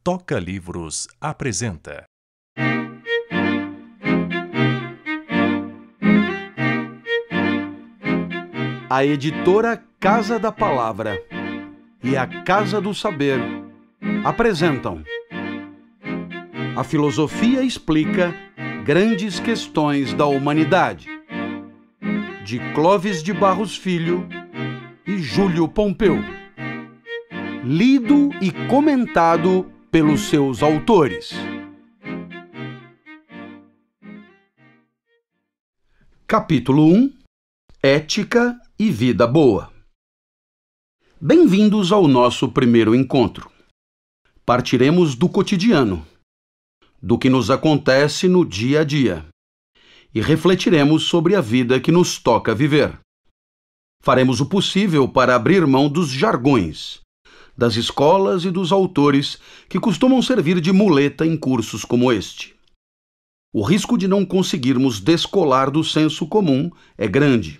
Toca Livros apresenta. A editora Casa da Palavra e a Casa do Saber apresentam A Filosofia Explica Grandes Questões da Humanidade, de Clóvis de Barros Filho e Júlio Pompeu, lido e comentado pelos seus autores. Capítulo 1: Ética e Vida Boa. Bem-vindos ao nosso primeiro encontro. Partiremos do cotidiano, do que nos acontece no dia a dia, e refletiremos sobre a vida que nos toca viver. Faremos o possível para abrir mão dos jargões, das escolas e dos autores que costumam servir de muleta em cursos como este. O risco de não conseguirmos descolar do senso comum é grande.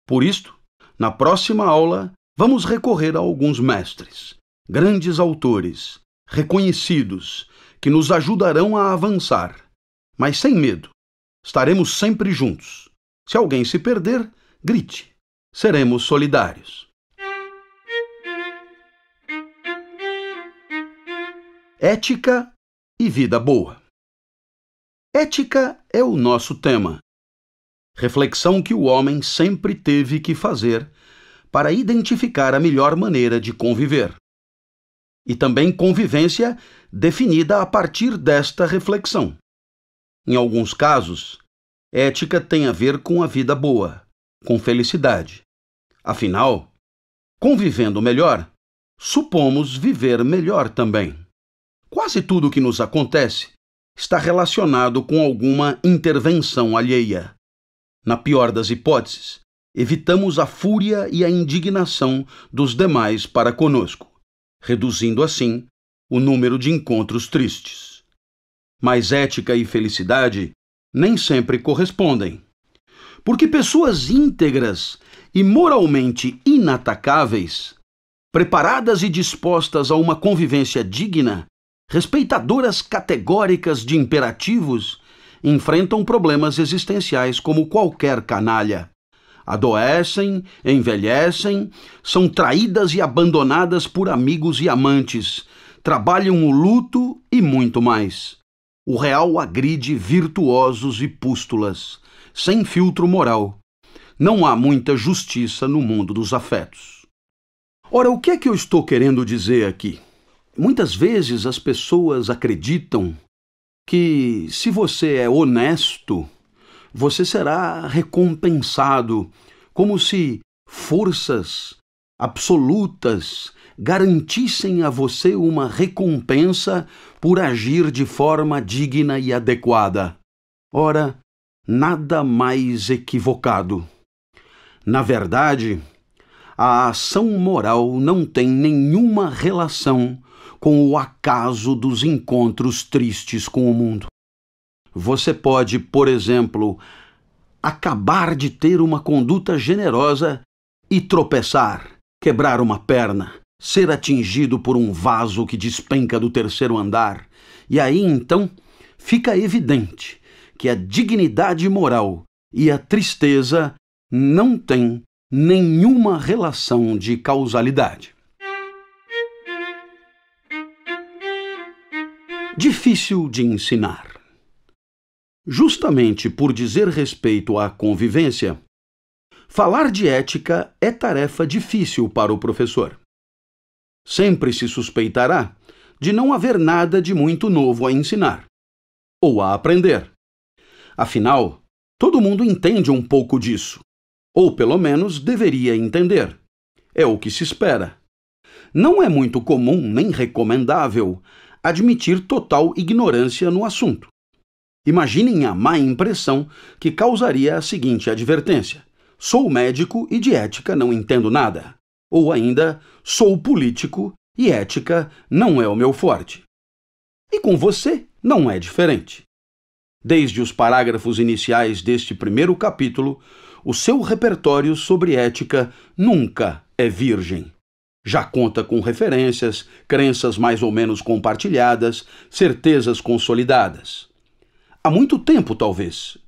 Por isto, na próxima aula, vamos recorrer a alguns mestres, grandes autores, reconhecidos, que nos ajudarão a avançar. Mas sem medo, estaremos sempre juntos. Se alguém se perder, grite. Seremos solidários. Ética e Vida Boa. Ética é o nosso tema. Reflexão que o homem sempre teve que fazer para identificar a melhor maneira de conviver. E também convivência definida a partir desta reflexão. Em alguns casos, ética tem a ver com a vida boa, com felicidade. Afinal, convivendo melhor, supomos viver melhor também. Quase tudo o que nos acontece está relacionado com alguma intervenção alheia. Na pior das hipóteses, evitamos a fúria e a indignação dos demais para conosco, reduzindo assim o número de encontros tristes. Mas ética e felicidade nem sempre correspondem, porque pessoas íntegras e moralmente inatacáveis, preparadas e dispostas a uma convivência digna, respeitadoras categóricas de imperativos, enfrentam problemas existenciais como qualquer canalha. Adoecem, envelhecem, são traídas e abandonadas por amigos e amantes, trabalham o luto e muito mais. O real agride virtuosos e pústulas, sem filtro moral. Não há muita justiça no mundo dos afetos. Ora, o que é que eu estou querendo dizer aqui? Muitas vezes as pessoas acreditam que, se você é honesto, você será recompensado, como se forças absolutas garantissem a você uma recompensa por agir de forma digna e adequada. Ora, nada mais equivocado. Na verdade, a ação moral não tem nenhuma relação com o acaso dos encontros tristes com o mundo. Você pode, por exemplo, acabar de ter uma conduta generosa e tropeçar, quebrar uma perna, ser atingido por um vaso que despenca do terceiro andar, e aí então fica evidente que a dignidade moral e a tristeza não têm nenhuma relação de causalidade. Difícil de ensinar. Justamente por dizer respeito à convivência, falar de ética é tarefa difícil para o professor. Sempre se suspeitará de não haver nada de muito novo a ensinar, ou a aprender. Afinal, todo mundo entende um pouco disso, ou pelo menos deveria entender. É o que se espera. Não é muito comum nem recomendável admitir total ignorância no assunto. Imaginem a má impressão que causaria a seguinte advertência: sou médico e de ética não entendo nada. Ou ainda, sou político e ética não é o meu forte. E com você não é diferente. Desde os parágrafos iniciais deste primeiro capítulo, o seu repertório sobre ética nunca é virgem. Já conta com referências, crenças mais ou menos compartilhadas, certezas consolidadas. Há muito tempo, talvez.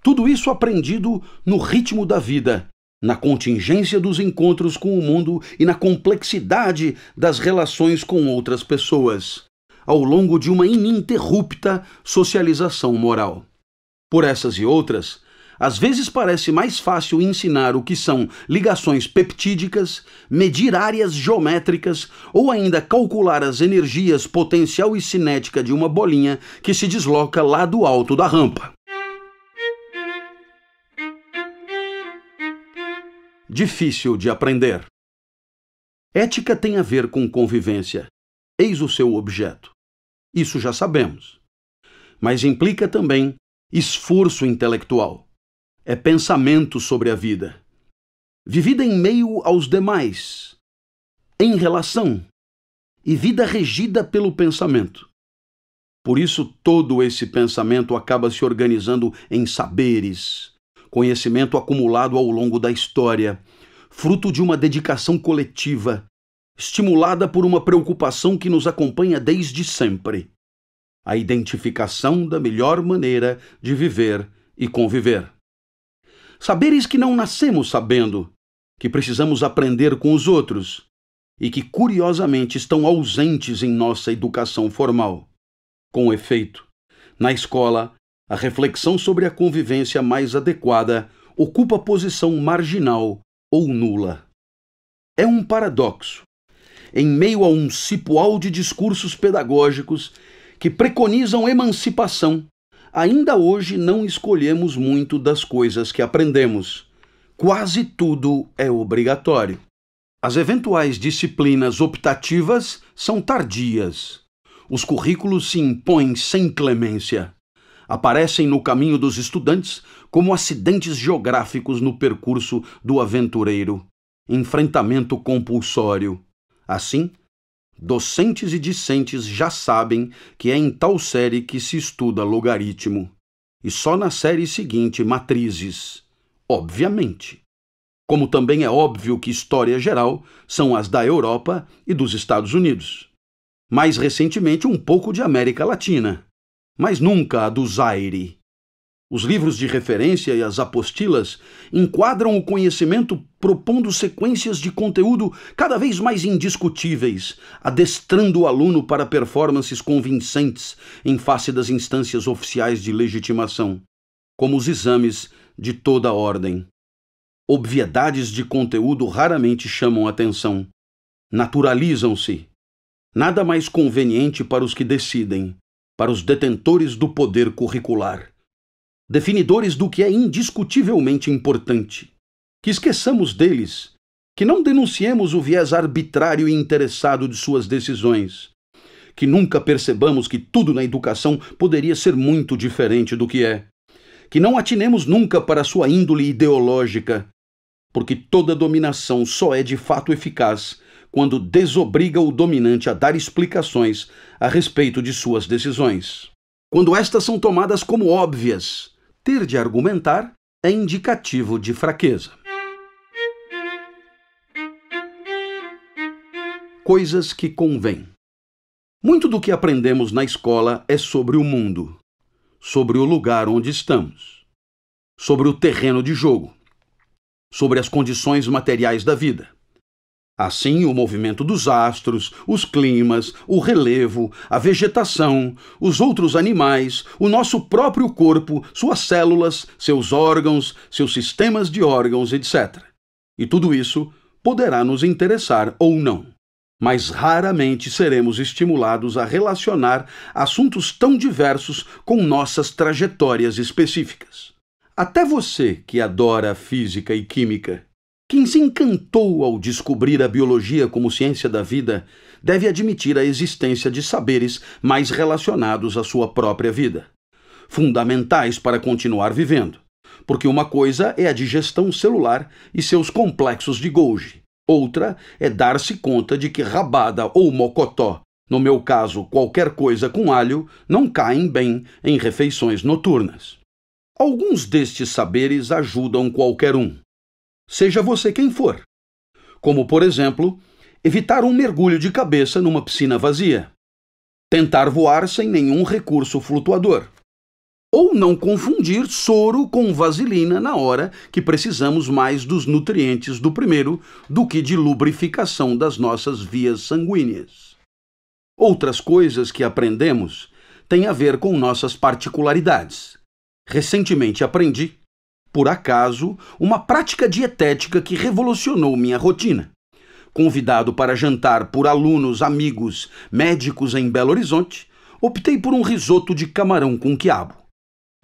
Tudo isso aprendido no ritmo da vida, na contingência dos encontros com o mundo e na complexidade das relações com outras pessoas, ao longo de uma ininterrupta socialização moral. Por essas e outras, às vezes parece mais fácil ensinar o que são ligações peptídicas, medir áreas geométricas ou ainda calcular as energias potencial e cinética de uma bolinha que se desloca lá do alto da rampa. Difícil de aprender. Ética tem a ver com convivência. Eis o seu objeto. Isso já sabemos. Mas implica também esforço intelectual. É pensamento sobre a vida. Vivida em meio aos demais, em relação, e vida regida pelo pensamento. Por isso, todo esse pensamento acaba se organizando em saberes, conhecimento acumulado ao longo da história, fruto de uma dedicação coletiva, estimulada por uma preocupação que nos acompanha desde sempre: a identificação da melhor maneira de viver e conviver. Saberes que não nascemos sabendo, que precisamos aprender com os outros e que, curiosamente, estão ausentes em nossa educação formal. Com efeito, na escola, a reflexão sobre a convivência mais adequada ocupa posição marginal ou nula. É um paradoxo. Em meio a um cipoal de discursos pedagógicos que preconizam emancipação, ainda hoje não escolhemos muito das coisas que aprendemos. Quase tudo é obrigatório. As eventuais disciplinas optativas são tardias. Os currículos se impõem sem clemência. Aparecem no caminho dos estudantes como acidentes geográficos no percurso do aventureiro. Enfrentamento compulsório. Assim, docentes e discentes já sabem que é em tal série que se estuda logaritmo, e só na série seguinte matrizes, obviamente. Como também é óbvio que história geral são as da Europa e dos Estados Unidos. Mais recentemente um pouco de América Latina, mas nunca a do Zaire. Os livros de referência e as apostilas enquadram o conhecimento propondo sequências de conteúdo cada vez mais indiscutíveis, adestrando o aluno para performances convincentes em face das instâncias oficiais de legitimação, como os exames de toda a ordem. Obviedades de conteúdo raramente chamam atenção. Naturalizam-se. Nada mais conveniente para os que decidem, para os detentores do poder curricular. Definidores do que é indiscutivelmente importante. Que esqueçamos deles, que não denunciemos o viés arbitrário e interessado de suas decisões, que nunca percebamos que tudo na educação poderia ser muito diferente do que é, que não atinemos nunca para sua índole ideológica, porque toda dominação só é de fato eficaz quando desobriga o dominante a dar explicações a respeito de suas decisões. Quando estas são tomadas como óbvias, ter de argumentar é indicativo de fraqueza. Coisas que convêm. Muito do que aprendemos na escola é sobre o mundo, sobre o lugar onde estamos, sobre o terreno de jogo, sobre as condições materiais da vida. Assim, o movimento dos astros, os climas, o relevo, a vegetação, os outros animais, o nosso próprio corpo, suas células, seus órgãos, seus sistemas de órgãos, etc. E tudo isso poderá nos interessar ou não. Mas raramente seremos estimulados a relacionar assuntos tão diversos com nossas trajetórias específicas. Até você, que adora física e química, quem se encantou ao descobrir a biologia como ciência da vida, deve admitir a existência de saberes mais relacionados à sua própria vida, fundamentais para continuar vivendo, porque uma coisa é a digestão celular e seus complexos de Golgi, outra é dar-se conta de que rabada ou mocotó, no meu caso qualquer coisa com alho, não caem bem em refeições noturnas. Alguns destes saberes ajudam qualquer um, seja você quem for. Como, por exemplo, evitar um mergulho de cabeça numa piscina vazia, tentar voar sem nenhum recurso flutuador, ou não confundir soro com vaselina na hora que precisamos mais dos nutrientes do primeiro do que de lubrificação das nossas vias sanguíneas. Outras coisas que aprendemos têm a ver com nossas particularidades. Recentemente aprendi, por acaso, uma prática dietética que revolucionou minha rotina. Convidado para jantar por alunos, amigos, médicos em Belo Horizonte, optei por um risoto de camarão com quiabo.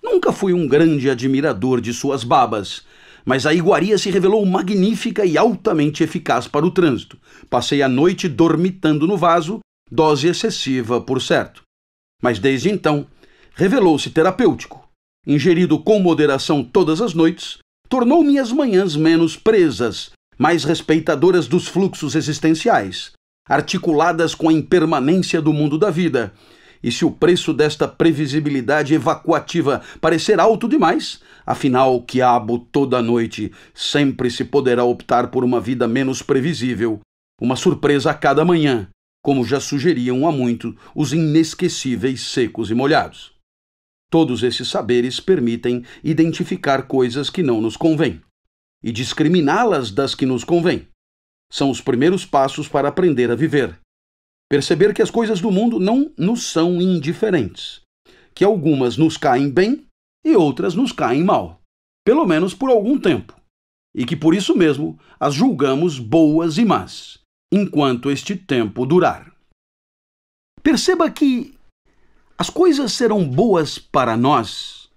Nunca fui um grande admirador de suas babas, mas a iguaria se revelou magnífica e altamente eficaz para o trânsito. Passei a noite dormitando no vaso, dose excessiva, por certo. Mas desde então, revelou-se terapêutico. Ingerido com moderação todas as noites, tornou minhas manhãs menos presas, mais respeitadoras dos fluxos existenciais, articuladas com a impermanência do mundo da vida. E se o preço desta previsibilidade evacuativa parecer alto demais, afinal, quiabo toda noite, sempre se poderá optar por uma vida menos previsível, uma surpresa a cada manhã, como já sugeriam há muito os inesquecíveis secos e molhados. Todos esses saberes permitem identificar coisas que não nos convêm e discriminá-las das que nos convêm. São os primeiros passos para aprender a viver. Perceber que as coisas do mundo não nos são indiferentes, que algumas nos caem bem e outras nos caem mal, pelo menos por algum tempo, e que por isso mesmo as julgamos boas e más, enquanto este tempo durar. Perceba que as coisas serão boas para nós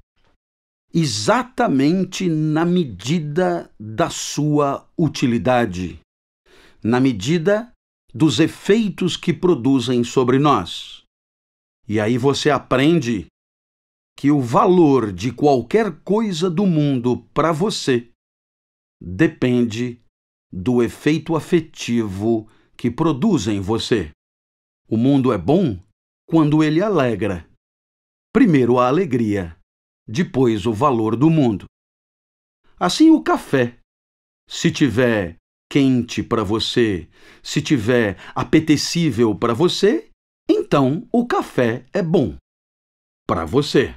exatamente na medida da sua utilidade, na medida dos efeitos que produzem sobre nós. E aí você aprende que o valor de qualquer coisa do mundo para você depende do efeito afetivo que produz em você. O mundo é bom quando ele alegra. Primeiro a alegria, depois o valor do mundo. Assim o café, se tiver quente para você, se tiver apetecível para você, então o café é bom para você.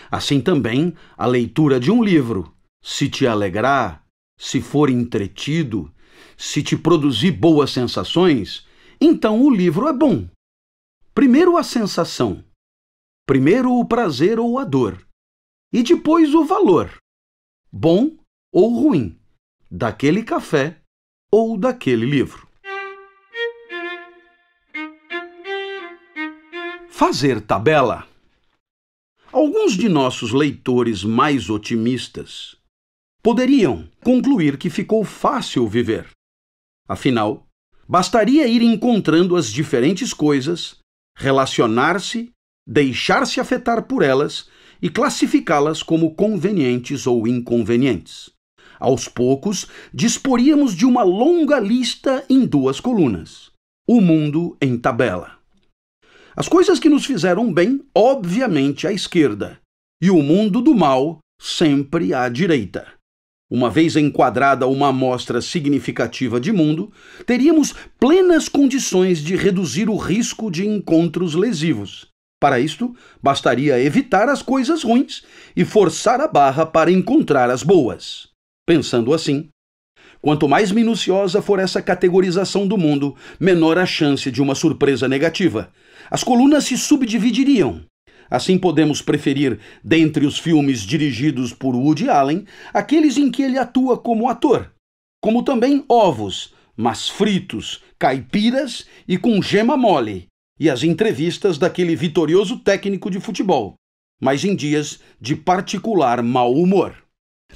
Assim também a leitura de um livro, se te alegrar, se for entretido, se te produzir boas sensações, então o livro é bom. Primeiro a sensação, primeiro o prazer ou a dor, e depois o valor, bom ou ruim, daquele café ou daquele livro. Fazer tabela. Alguns de nossos leitores mais otimistas poderiam concluir que ficou fácil viver. Afinal, bastaria ir encontrando as diferentes coisas, relacionar-se, deixar-se afetar por elas e classificá-las como convenientes ou inconvenientes. Aos poucos, disporíamos de uma longa lista em 2 colunas. O mundo em tabela. As coisas que nos fizeram bem, obviamente, à esquerda, e o mundo do mal, sempre à direita. Uma vez enquadrada uma amostra significativa de mundo, teríamos plenas condições de reduzir o risco de encontros lesivos. Para isto, bastaria evitar as coisas ruins e forçar a barra para encontrar as boas. Pensando assim, quanto mais minuciosa for essa categorização do mundo, menor a chance de uma surpresa negativa. As colunas se subdividiriam. Assim podemos preferir, dentre os filmes dirigidos por Woody Allen, aqueles em que ele atua como ator, como também ovos, mas fritos, caipiras e com gema mole, e as entrevistas daquele vitorioso técnico de futebol, mas em dias de particular mau humor.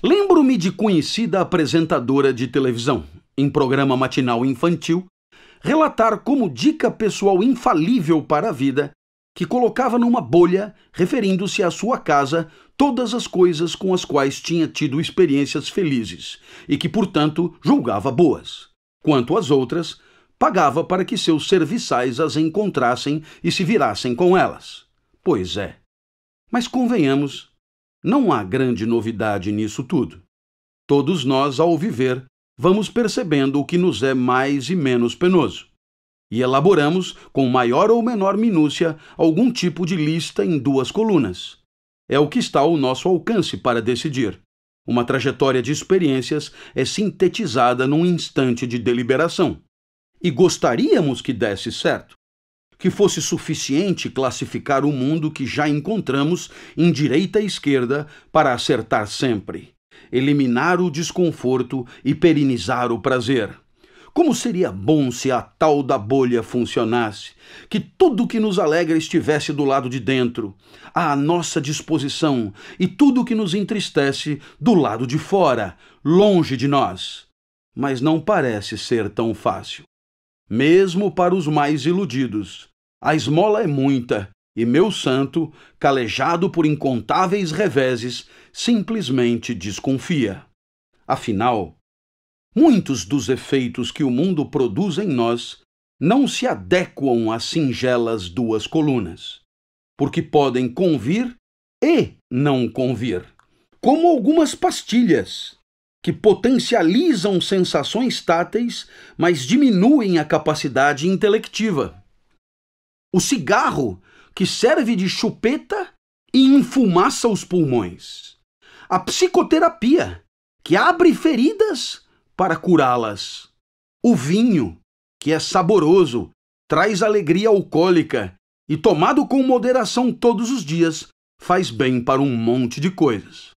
Lembro-me de conhecida apresentadora de televisão, em programa matinal infantil, relatar como dica pessoal infalível para a vida que colocava numa bolha, referindo-se à sua casa, todas as coisas com as quais tinha tido experiências felizes e que, portanto, julgava boas. Quanto às outras, pagava para que seus serviçais as encontrassem e se virassem com elas. Pois é. Mas convenhamos, não há grande novidade nisso tudo. Todos nós, ao viver, vamos percebendo o que nos é mais e menos penoso. E elaboramos, com maior ou menor minúcia, algum tipo de lista em 2 colunas. É o que está ao nosso alcance para decidir. Uma trajetória de experiências é sintetizada num instante de deliberação. E gostaríamos que desse certo. Que fosse suficiente classificar o mundo que já encontramos em direita e esquerda para acertar sempre, eliminar o desconforto e perenizar o prazer. Como seria bom se a tal da bolha funcionasse, que tudo que nos alegra estivesse do lado de dentro, à nossa disposição, e tudo que nos entristece do lado de fora, longe de nós. Mas não parece ser tão fácil. Mesmo para os mais iludidos, a esmola é muita, e meu santo, calejado por incontáveis reveses, simplesmente desconfia. Afinal, muitos dos efeitos que o mundo produz em nós não se adequam às singelas 2 colunas, porque podem convir e não convir, como algumas pastilhas, que potencializam sensações táteis, mas diminuem a capacidade intelectiva. O cigarro, que serve de chupeta e enfumaça os pulmões. A psicoterapia, que abre feridas para curá-las. O vinho, que é saboroso, traz alegria alcoólica e, tomado com moderação todos os dias, faz bem para um monte de coisas.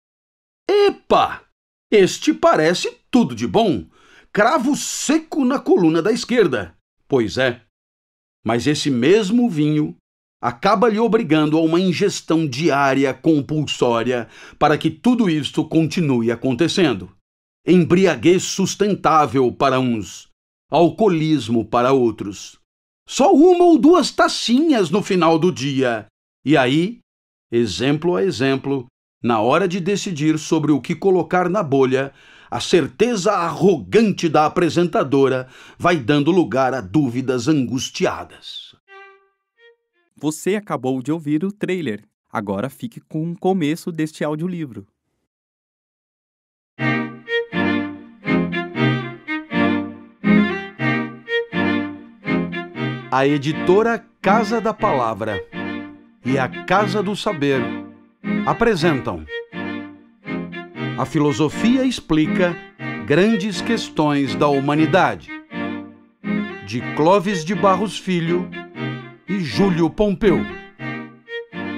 Epa! Este parece tudo de bom. Cravo seco na coluna da esquerda. Pois é. Mas esse mesmo vinho acaba lhe obrigando a uma ingestão diária compulsória para que tudo isto continue acontecendo. Embriaguez sustentável para uns, alcoolismo para outros. Só 1 ou 2 tacinhas no final do dia. E aí, exemplo a exemplo, na hora de decidir sobre o que colocar na bolha, a certeza arrogante da apresentadora vai dando lugar a dúvidas angustiadas. Você acabou de ouvir o trailer. Agora fique com o começo deste audiolivro. A editora Casa da Palavra e a Casa do Saber apresentam A Filosofia Explica Grandes Questões da Humanidade, de Clóvis de Barros Filho e Júlio Pompeu,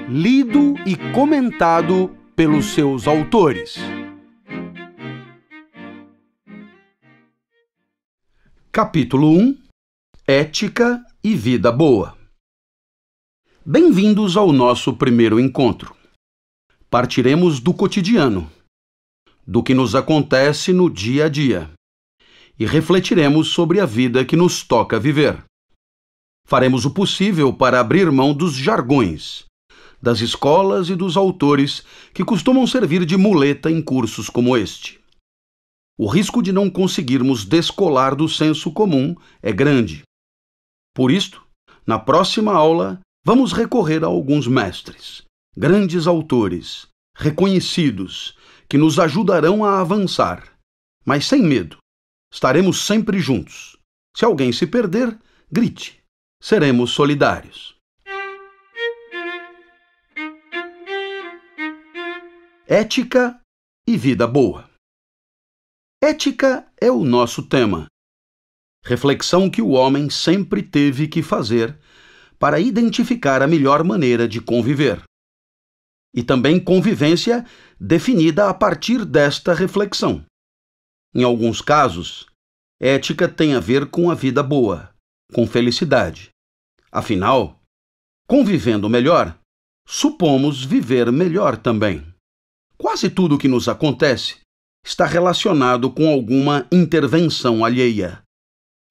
lido e comentado pelos seus autores. Capítulo 1 – Ética e Vida Boa. Bem-vindos ao nosso primeiro encontro. Partiremos do cotidiano, do que nos acontece no dia a dia, e refletiremos sobre a vida que nos toca viver. Faremos o possível para abrir mão dos jargões, das escolas e dos autores que costumam servir de muleta em cursos como este. O risco de não conseguirmos descolar do senso comum é grande. Por isto, na próxima aula, vamos recorrer a alguns mestres, grandes autores, reconhecidos, que nos ajudarão a avançar. Mas sem medo, estaremos sempre juntos. Se alguém se perder, grite. Seremos solidários. Ética e vida boa. Ética é o nosso tema. Reflexão que o homem sempre teve que fazer para identificar a melhor maneira de conviver. E também convivência definida a partir desta reflexão. Em alguns casos, ética tem a ver com a vida boa, com felicidade. Afinal, convivendo melhor, supomos viver melhor também. Quase tudo o que nos acontece está relacionado com alguma intervenção alheia.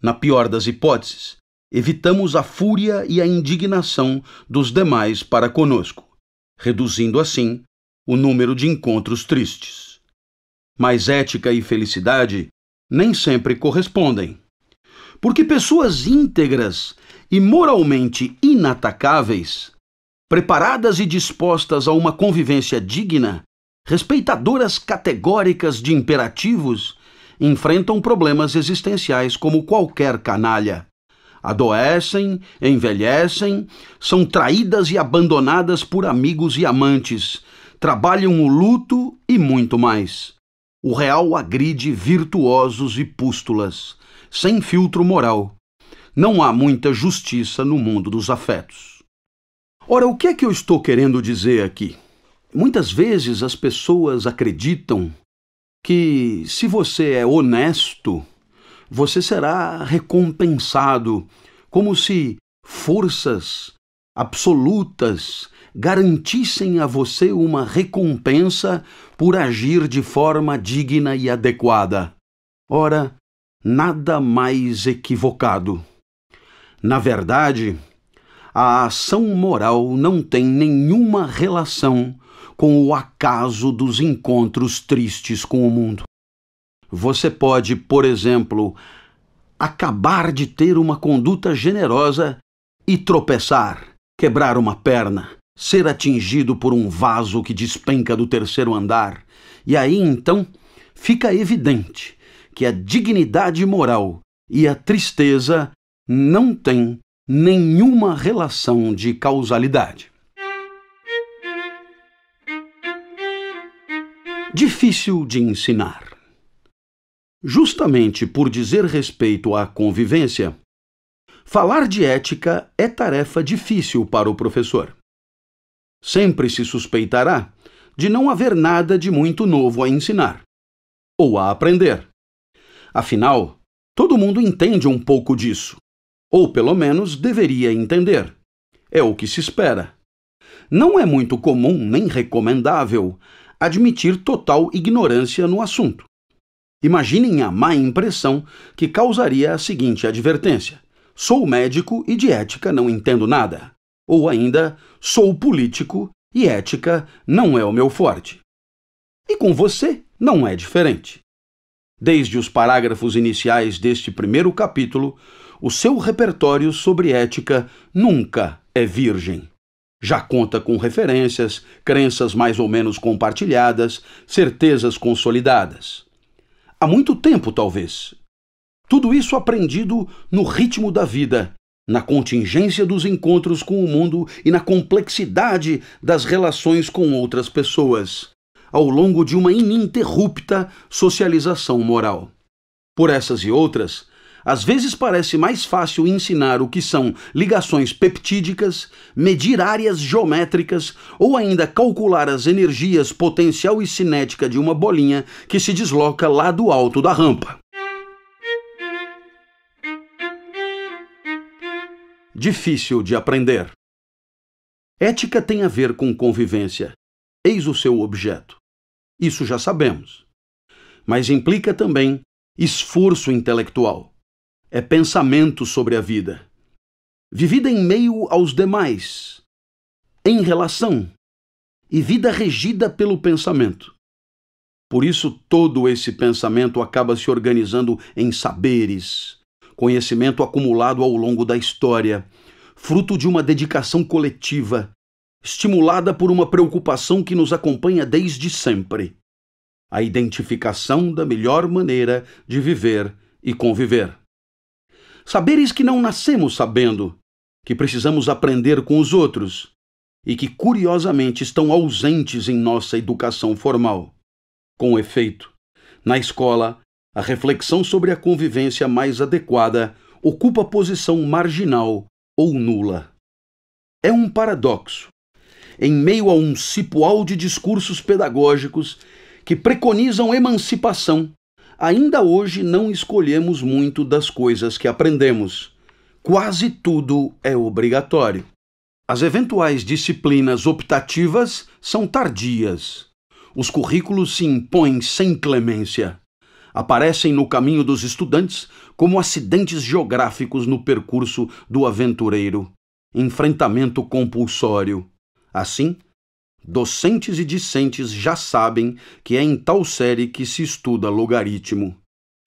Na pior das hipóteses, evitamos a fúria e a indignação dos demais para conosco, reduzindo assim o número de encontros tristes. Mas ética e felicidade nem sempre correspondem, porque pessoas íntegras e moralmente inatacáveis, preparadas e dispostas a uma convivência digna, respeitadoras categóricas de imperativos, enfrentam problemas existenciais como qualquer canalha. Adoecem, envelhecem, são traídas e abandonadas por amigos e amantes, trabalham o luto e muito mais. O real agride virtuosos e pústulas, sem filtro moral. Não há muita justiça no mundo dos afetos. Ora, o que é que eu estou querendo dizer aqui? Muitas vezes as pessoas acreditam que, se você é honesto, você será recompensado, como se forças absolutas garantissem a você uma recompensa por agir de forma digna e adequada. Ora, nada mais equivocado. Na verdade, a ação moral não tem nenhuma relação com o acaso dos encontros tristes com o mundo. Você pode, por exemplo, acabar de ter uma conduta generosa e tropeçar, quebrar uma perna, ser atingido por um vaso que despenca do terceiro andar. E aí, então, fica evidente que a dignidade moral e a tristeza não têm nenhuma relação de causalidade. Difícil de ensinar. Justamente por dizer respeito à convivência, falar de ética é tarefa difícil para o professor. Sempre se suspeitará de não haver nada de muito novo a ensinar ou a aprender. Afinal, todo mundo entende um pouco disso, ou pelo menos deveria entender. É o que se espera. Não é muito comum nem recomendável admitir total ignorância no assunto. Imaginem a má impressão que causaria a seguinte advertência: sou médico e de ética não entendo nada. Ou ainda, sou político e ética não é o meu forte. E com você não é diferente. Desde os parágrafos iniciais deste primeiro capítulo, o seu repertório sobre ética nunca é virgem. Já conta com referências, crenças mais ou menos compartilhadas, certezas consolidadas. Há muito tempo, talvez. Tudo isso aprendido no ritmo da vida, na contingência dos encontros com o mundo e na complexidade das relações com outras pessoas, ao longo de uma ininterrupta socialização moral. Por essas e outras, às vezes parece mais fácil ensinar o que são ligações peptídicas, medir áreas geométricas ou ainda calcular as energias potencial e cinética de uma bolinha que se desloca lá do alto da rampa. Difícil de aprender. Ética tem a ver com convivência. Eis o seu objeto. Isso já sabemos. Mas implica também esforço intelectual. É pensamento sobre a vida, vivida em meio aos demais, em relação, e vida regida pelo pensamento. Por isso, todo esse pensamento acaba se organizando em saberes, conhecimento acumulado ao longo da história, fruto de uma dedicação coletiva, estimulada por uma preocupação que nos acompanha desde sempre: a identificação da melhor maneira de viver e conviver. Saberes que não nascemos sabendo, que precisamos aprender com os outros e que, curiosamente, estão ausentes em nossa educação formal. Com efeito, na escola, a reflexão sobre a convivência mais adequada ocupa posição marginal ou nula. É um paradoxo. Em meio a um cipoal de discursos pedagógicos que preconizam emancipação, ainda hoje não escolhemos muito das coisas que aprendemos. Quase tudo é obrigatório. As eventuais disciplinas optativas são tardias. Os currículos se impõem sem clemência. Aparecem no caminho dos estudantes como acidentes geográficos no percurso do aventureiro. Enfrentamento compulsório. Assim, docentes e discentes já sabem que é em tal série que se estuda logaritmo,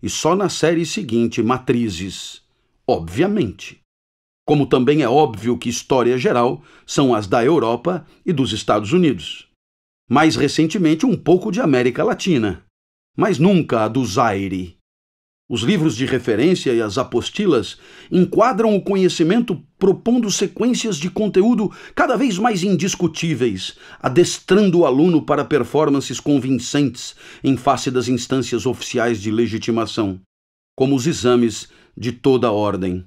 e só na série seguinte matrizes, obviamente. Como também é óbvio que história geral são as da Europa e dos Estados Unidos. Mais recentemente um pouco de América Latina, mas nunca a do Zaire, Os livros de referência e as apostilas enquadram o conhecimento propondo sequências de conteúdo cada vez mais indiscutíveis, adestrando o aluno para performances convincentes em face das instâncias oficiais de legitimação, como os exames de toda ordem.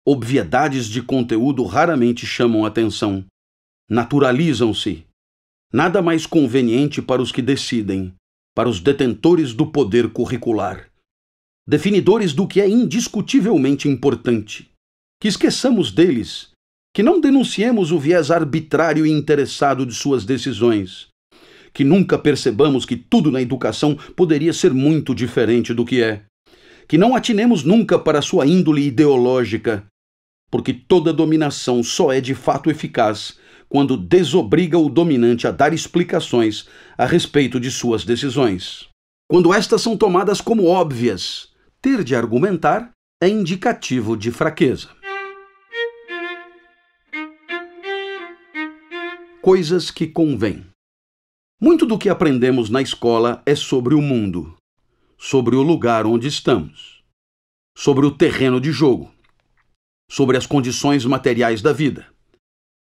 Obviedades de conteúdo raramente chamam atenção, naturalizam-se. Nada mais conveniente para os que decidem, para os detentores do poder curricular. Definidores do que é indiscutivelmente importante. Que esqueçamos deles, que não denunciemos o viés arbitrário e interessado de suas decisões, que nunca percebamos que tudo na educação poderia ser muito diferente do que é, que não atinemos nunca para sua índole ideológica, porque toda dominação só é de fato eficaz quando desobriga o dominante a dar explicações a respeito de suas decisões. Quando estas são tomadas como óbvias, ter de argumentar é indicativo de fraqueza. Coisas que convêm. Muito do que aprendemos na escola é sobre o mundo, sobre o lugar onde estamos, sobre o terreno de jogo, sobre as condições materiais da vida.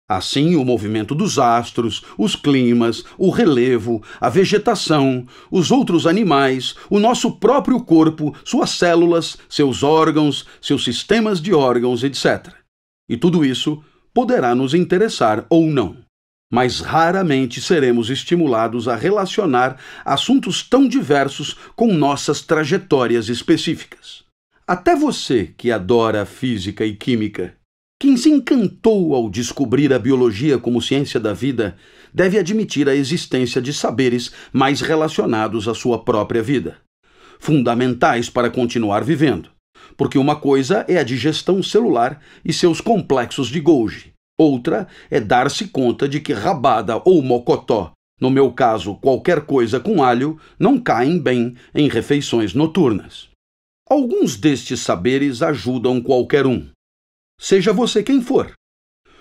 Assim, o movimento dos astros, os climas, o relevo, a vegetação, os outros animais, o nosso próprio corpo, suas células, seus órgãos, seus sistemas de órgãos, etc. E tudo isso poderá nos interessar ou não. Mas raramente seremos estimulados a relacionar assuntos tão diversos com nossas trajetórias específicas. Até você, que adora física e química, quem se encantou ao descobrir a biologia como ciência da vida, deve admitir a existência de saberes mais relacionados à sua própria vida, fundamentais para continuar vivendo, porque uma coisa é a digestão celular e seus complexos de Golgi, outra é dar-se conta de que rabada ou mocotó, no meu caso qualquer coisa com alho, não caem bem em refeições noturnas. Alguns destes saberes ajudam qualquer um, seja você quem for,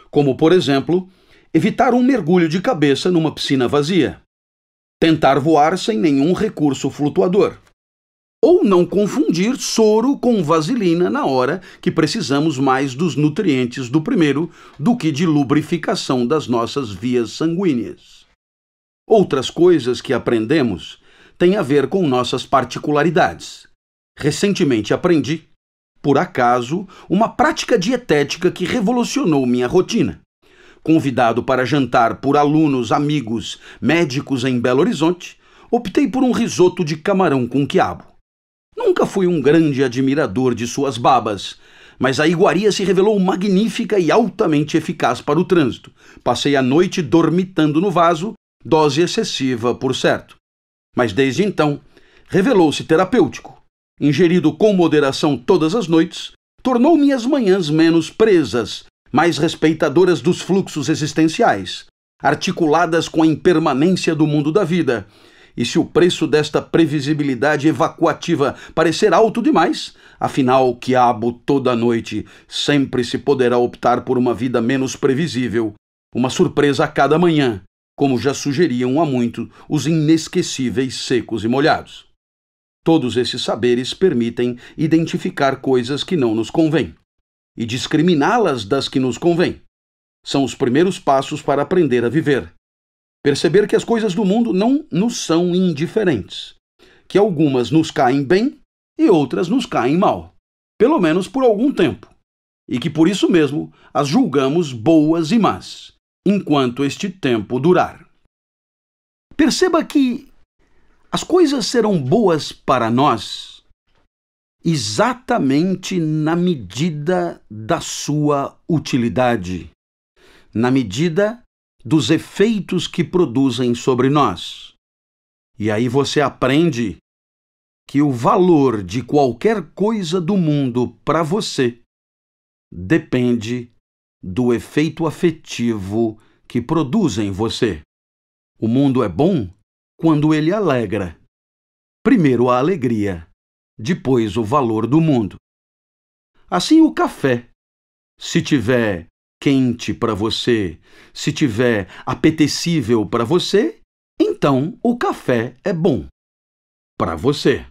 como, por exemplo, evitar um mergulho de cabeça numa piscina vazia, tentar voar sem nenhum recurso flutuador, ou não confundir soro com vaselina na hora que precisamos mais dos nutrientes do primeiro do que de lubrificação das nossas vias sanguíneas. Outras coisas que aprendemos têm a ver com nossas particularidades. Recentemente aprendi, por acaso, uma prática dietética que revolucionou minha rotina. Convidado para jantar por alunos, amigos, médicos em Belo Horizonte, optei por um risoto de camarão com quiabo. Nunca fui um grande admirador de suas babas, mas a iguaria se revelou magnífica e altamente eficaz para o trânsito. Passei a noite dormitando no vaso, dose excessiva, por certo. Mas desde então, revelou-se terapêutico. Ingerido com moderação todas as noites, tornou minhas manhãs menos presas, mais respeitadoras dos fluxos existenciais, articuladas com a impermanência do mundo da vida. E se o preço desta previsibilidade evacuativa parecer alto demais, afinal, quiabo toda noite, sempre se poderá optar por uma vida menos previsível, uma surpresa a cada manhã, como já sugeriam há muito os inesquecíveis secos e molhados. Todos esses saberes permitem identificar coisas que não nos convêm e discriminá-las das que nos convêm. São os primeiros passos para aprender a viver. Perceber que as coisas do mundo não nos são indiferentes, que algumas nos caem bem e outras nos caem mal, pelo menos por algum tempo, e que por isso mesmo as julgamos boas e más, enquanto este tempo durar. Perceba que as coisas serão boas para nós exatamente na medida da sua utilidade, na medida dos efeitos que produzem sobre nós. E aí você aprende que o valor de qualquer coisa do mundo para você depende do efeito afetivo que produz em você. O mundo é bom quando ele alegra. Primeiro a alegria, depois o valor do mundo. Assim o café, se tiver quente para você, se tiver apetecível para você, então o café é bom para você.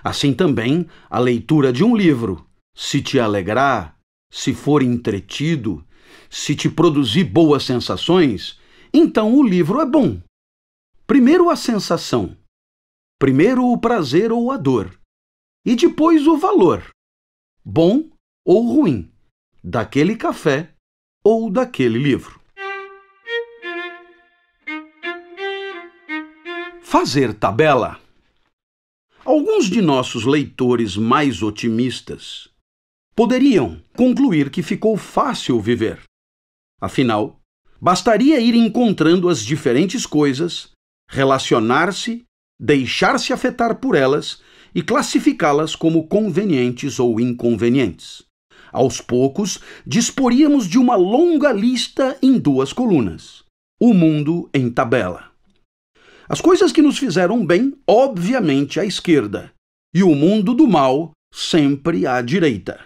Assim também a leitura de um livro, se te alegrar, se for entretido, se te produzir boas sensações, então o livro é bom. Primeiro a sensação, primeiro o prazer ou a dor, e depois o valor, bom ou ruim, daquele café ou daquele livro. Fazer tabela. Alguns de nossos leitores mais otimistas poderiam concluir que ficou fácil viver. Afinal, bastaria ir encontrando as diferentes coisas, relacionar-se, deixar-se afetar por elas e classificá-las como convenientes ou inconvenientes. Aos poucos, disporíamos de uma longa lista em 2 colunas. O mundo em tabela. As coisas que nos fizeram bem, obviamente, à esquerda, e o mundo do mal, sempre à direita.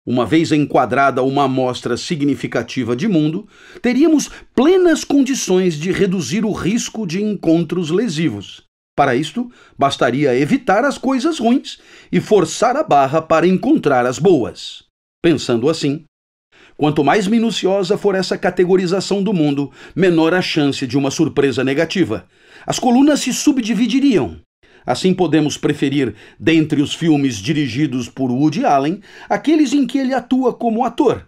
Uma vez enquadrada uma amostra significativa de mundo, teríamos plenas condições de reduzir o risco de encontros lesivos. Para isto, bastaria evitar as coisas ruins e forçar a barra para encontrar as boas. Pensando assim, quanto mais minuciosa for essa categorização do mundo, menor a chance de uma surpresa negativa. As colunas se subdividiriam. Assim podemos preferir, dentre os filmes dirigidos por Woody Allen, aqueles em que ele atua como ator,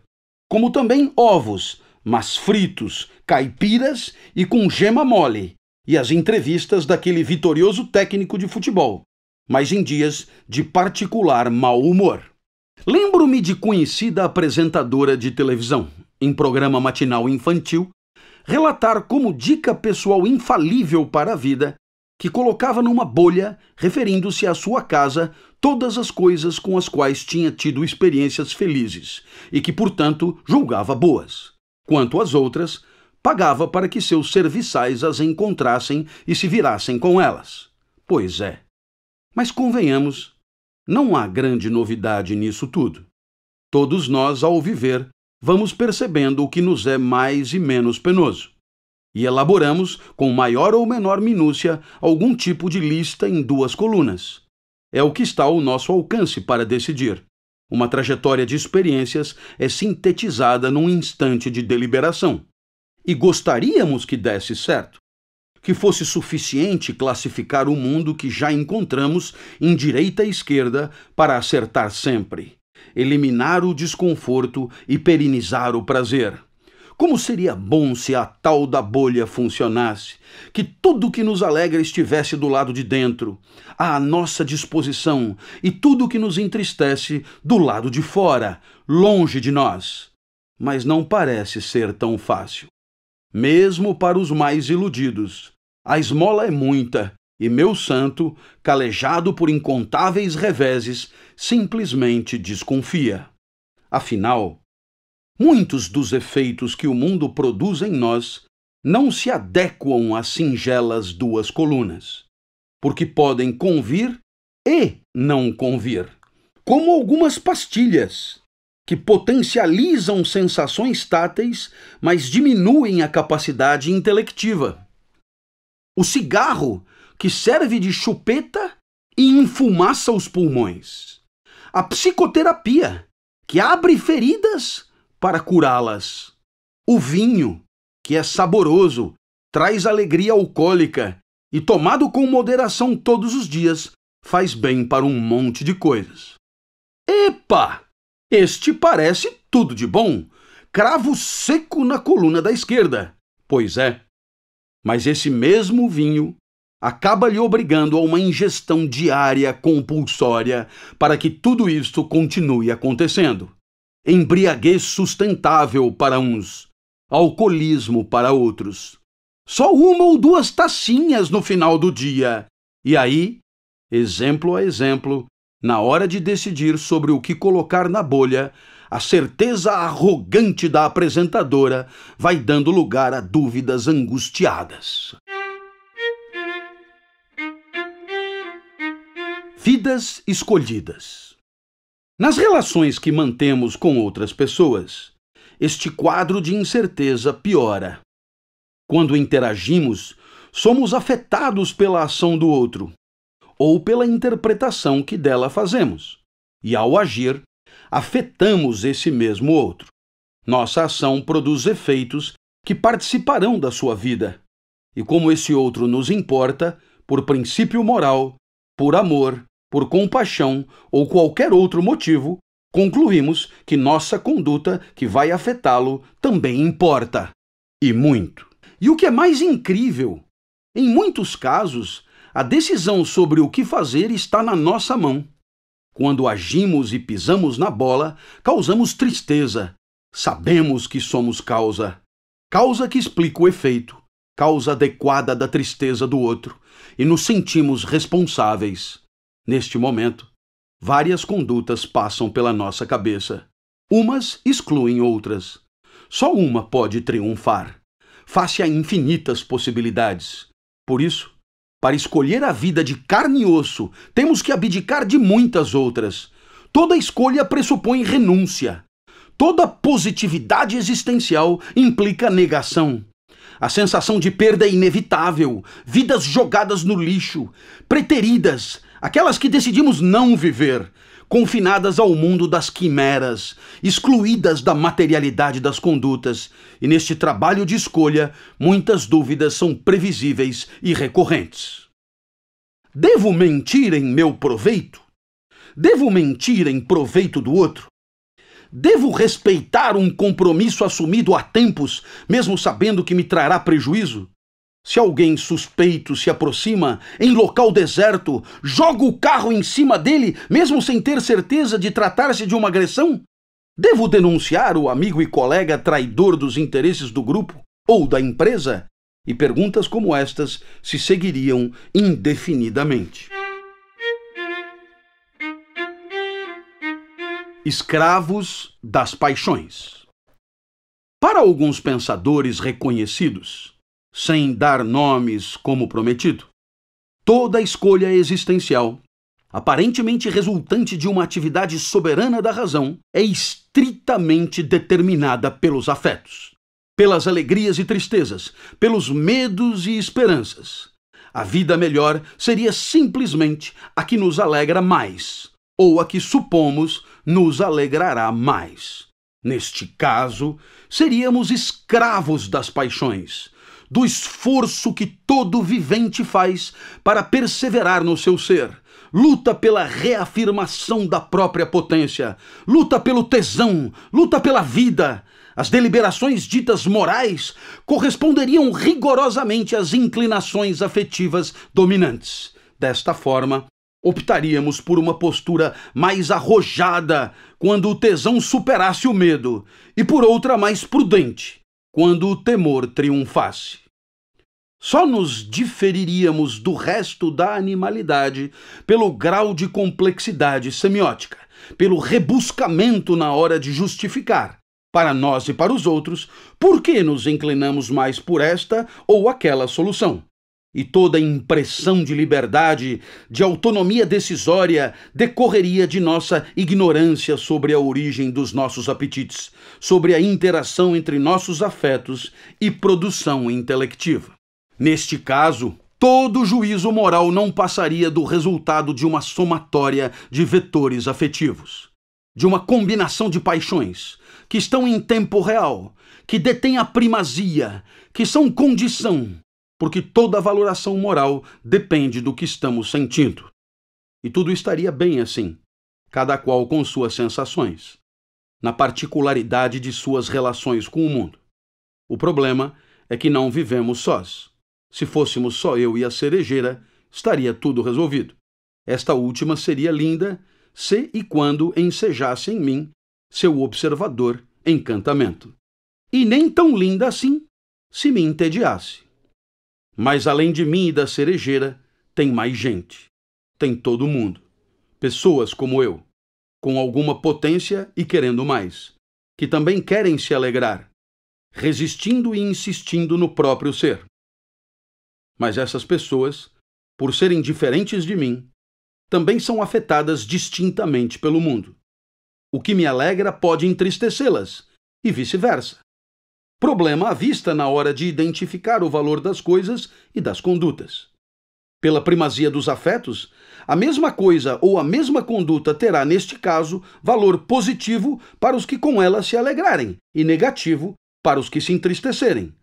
como também ovos, mas fritos, caipiras e com gema mole, e as entrevistas daquele vitorioso técnico de futebol, mas em dias de particular mau humor. Lembro-me de conhecida apresentadora de televisão, em programa matinal infantil, relatar como dica pessoal infalível para a vida que colocava numa bolha, referindo-se à sua casa, todas as coisas com as quais tinha tido experiências felizes e que, portanto, julgava boas. Quanto às outras, pagava para que seus serviçais as encontrassem e se virassem com elas. Pois é. Mas convenhamos, não há grande novidade nisso tudo. Todos nós, ao viver, vamos percebendo o que nos é mais e menos penoso. E elaboramos, com maior ou menor minúcia, algum tipo de lista em 2 colunas. É o que está ao nosso alcance para decidir. Uma trajetória de experiências é sintetizada num instante de deliberação. E gostaríamos que desse certo. Que fosse suficiente classificar o mundo que já encontramos em direita e esquerda para acertar sempre. Eliminar o desconforto e perenizar o prazer. Como seria bom se a tal da bolha funcionasse, que tudo que nos alegra estivesse do lado de dentro, à nossa disposição, e tudo que nos entristece do lado de fora, longe de nós. Mas não parece ser tão fácil. Mesmo para os mais iludidos, a esmola é muita, e meu santo, calejado por incontáveis reveses, simplesmente desconfia. Afinal, muitos dos efeitos que o mundo produz em nós não se adequam às singelas 2 colunas, porque podem convir e não convir, como algumas pastilhas, que potencializam sensações táteis, mas diminuem a capacidade intelectiva. O cigarro, que serve de chupeta e enfumaça os pulmões. A psicoterapia, que abre feridas para curá-las. O vinho, que é saboroso, traz alegria alcoólica e, tomado com moderação todos os dias, faz bem para um monte de coisas. Epa! Este parece tudo de bom. Cravo seco na coluna da esquerda. Pois é. Mas esse mesmo vinho acaba lhe obrigando a uma ingestão diária compulsória para que tudo isto continue acontecendo. Embriaguez sustentável para uns, alcoolismo para outros. Só 1 ou 2 tacinhas no final do dia. E aí, exemplo a exemplo, na hora de decidir sobre o que colocar na bolha, a certeza arrogante da apresentadora vai dando lugar a dúvidas angustiadas. Vidas escolhidas. Nas relações que mantemos com outras pessoas, este quadro de incerteza piora. Quando interagimos, somos afetados pela ação do outro. ou pela interpretação que dela fazemos. E ao agir, afetamos esse mesmo outro. Nossa ação produz efeitos que participarão da sua vida. E como esse outro nos importa, por princípio moral, por amor, por compaixão ou qualquer outro motivo, concluímos que nossa conduta que vai afetá-lo também importa. E muito. E o que é mais incrível, em muitos casos, a decisão sobre o que fazer está na nossa mão. Quando agimos e pisamos na bola, causamos tristeza. Sabemos que somos causa. Causa que explica o efeito. Causa adequada da tristeza do outro. E nos sentimos responsáveis. Neste momento, várias condutas passam pela nossa cabeça. Umas excluem outras. Só uma pode triunfar. Face a infinitas possibilidades. Por isso, para escolher a vida de carne e osso, temos que abdicar de muitas outras. Toda escolha pressupõe renúncia. Toda positividade existencial implica negação. A sensação de perda é inevitável. Vidas jogadas no lixo, preteridas, aquelas que decidimos não viver, confinadas ao mundo das quimeras, excluídas da materialidade das condutas. E neste trabalho de escolha, muitas dúvidas são previsíveis e recorrentes. Devo mentir em meu proveito? Devo mentir em proveito do outro? Devo respeitar um compromisso assumido há tempos, mesmo sabendo que me trará prejuízo? Se alguém suspeito se aproxima em local deserto, jogo o carro em cima dele, mesmo sem ter certeza de tratar-se de uma agressão? Devo denunciar o amigo e colega traidor dos interesses do grupo ou da empresa? E perguntas como estas se seguiriam indefinidamente. Escravos das paixões. Para alguns pensadores reconhecidos, sem dar nomes como prometido, toda escolha existencial, aparentemente resultante de uma atividade soberana da razão, é estritamente determinada pelos afetos, pelas alegrias e tristezas, pelos medos e esperanças. A vida melhor seria simplesmente a que nos alegra mais, ou a que supomos nos alegrará mais. Neste caso, seríamos escravos das paixões, do esforço que todo vivente faz para perseverar no seu ser. Luta pela reafirmação da própria potência, luta pelo tesão, luta pela vida. As deliberações ditas morais corresponderiam rigorosamente às inclinações afetivas dominantes. Desta forma, optaríamos por uma postura mais arrojada quando o tesão superasse o medo, e por outra mais prudente, quando o temor triunfasse. Só nos diferiríamos do resto da animalidade pelo grau de complexidade semiótica, pelo rebuscamento na hora de justificar, para nós e para os outros, por que nos inclinamos mais por esta ou aquela solução. E toda impressão de liberdade, de autonomia decisória, decorreria de nossa ignorância sobre a origem dos nossos apetites, sobre a interação entre nossos afetos e produção intelectiva. Neste caso, todo juízo moral não passaria do resultado de uma somatória de vetores afetivos, de uma combinação de paixões que estão em tempo real, que detêm a primazia, que são condição, porque toda valoração moral depende do que estamos sentindo. E tudo estaria bem assim, cada qual com suas sensações, na particularidade de suas relações com o mundo. O problema é que não vivemos sós. Se fôssemos só eu e a cerejeira, estaria tudo resolvido. Esta última seria linda se e quando ensejasse em mim seu observador encantamento. E nem tão linda assim se me entediasse. Mas além de mim e da cerejeira, tem mais gente. Tem todo mundo. Pessoas como eu, com alguma potência e querendo mais, que também querem se alegrar, resistindo e insistindo no próprio ser. Mas essas pessoas, por serem diferentes de mim, também são afetadas distintamente pelo mundo. O que me alegra pode entristecê-las, e vice-versa. Problema à vista na hora de identificar o valor das coisas e das condutas. Pela primazia dos afetos, a mesma coisa ou a mesma conduta terá, neste caso, valor positivo para os que com ela se alegrarem e negativo para os que se entristecerem.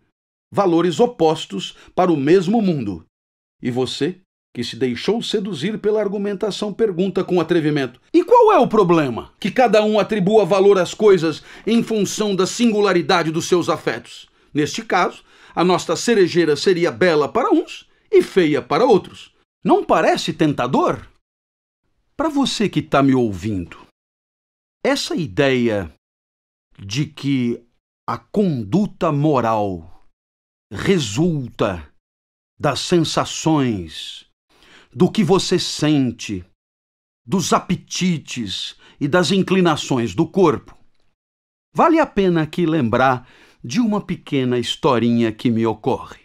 Valores opostos para o mesmo mundo. E você, que se deixou seduzir pela argumentação, pergunta com atrevimento: e qual é o problema? Que cada um atribua valor às coisas em função da singularidade dos seus afetos. Neste caso, a nossa cerejeira seria bela para uns e feia para outros. Não parece tentador? Para você que está me ouvindo, essa ideia de que a conduta moral resulta das sensações, do que você sente, dos apetites e das inclinações do corpo, vale a pena aqui lembrar de uma pequena historinha que me ocorre.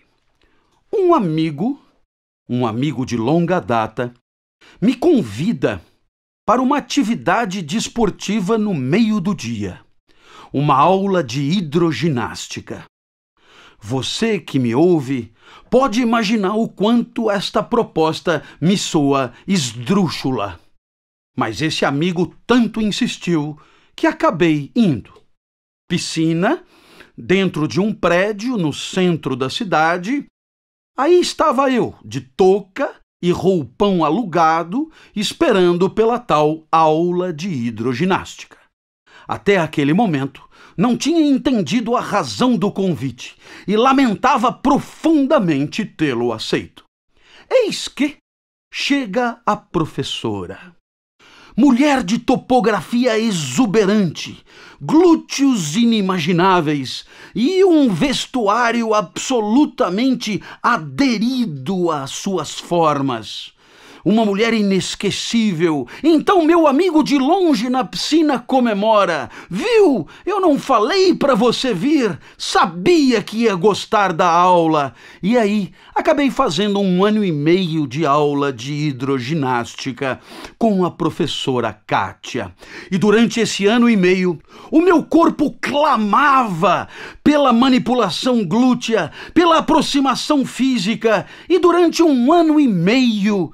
Um amigo de longa data, me convida para uma atividade desportiva no meio do dia, uma aula de hidroginástica. Você que me ouve pode imaginar o quanto esta proposta me soa esdrúxula. Mas esse amigo tanto insistiu que acabei indo. Piscina, dentro de um prédio no centro da cidade. Aí estava eu, de touca e roupão alugado, esperando pela tal aula de hidroginástica. Até aquele momento, não tinha entendido a razão do convite e lamentava profundamente tê-lo aceito. Eis que chega a professora. Mulher de topografia exuberante, glúteos inimagináveis e um vestuário absolutamente aderido às suas formas. Uma mulher inesquecível. Então meu amigo de longe na piscina comemora. Viu? Eu não falei para você vir. Sabia que ia gostar da aula. E aí, acabei fazendo 1 ano e meio de aula de hidroginástica com a professora Kátia. E durante esse 1 ano e meio, o meu corpo clamava pela manipulação glútea, pela aproximação física. E durante 1 ano e meio,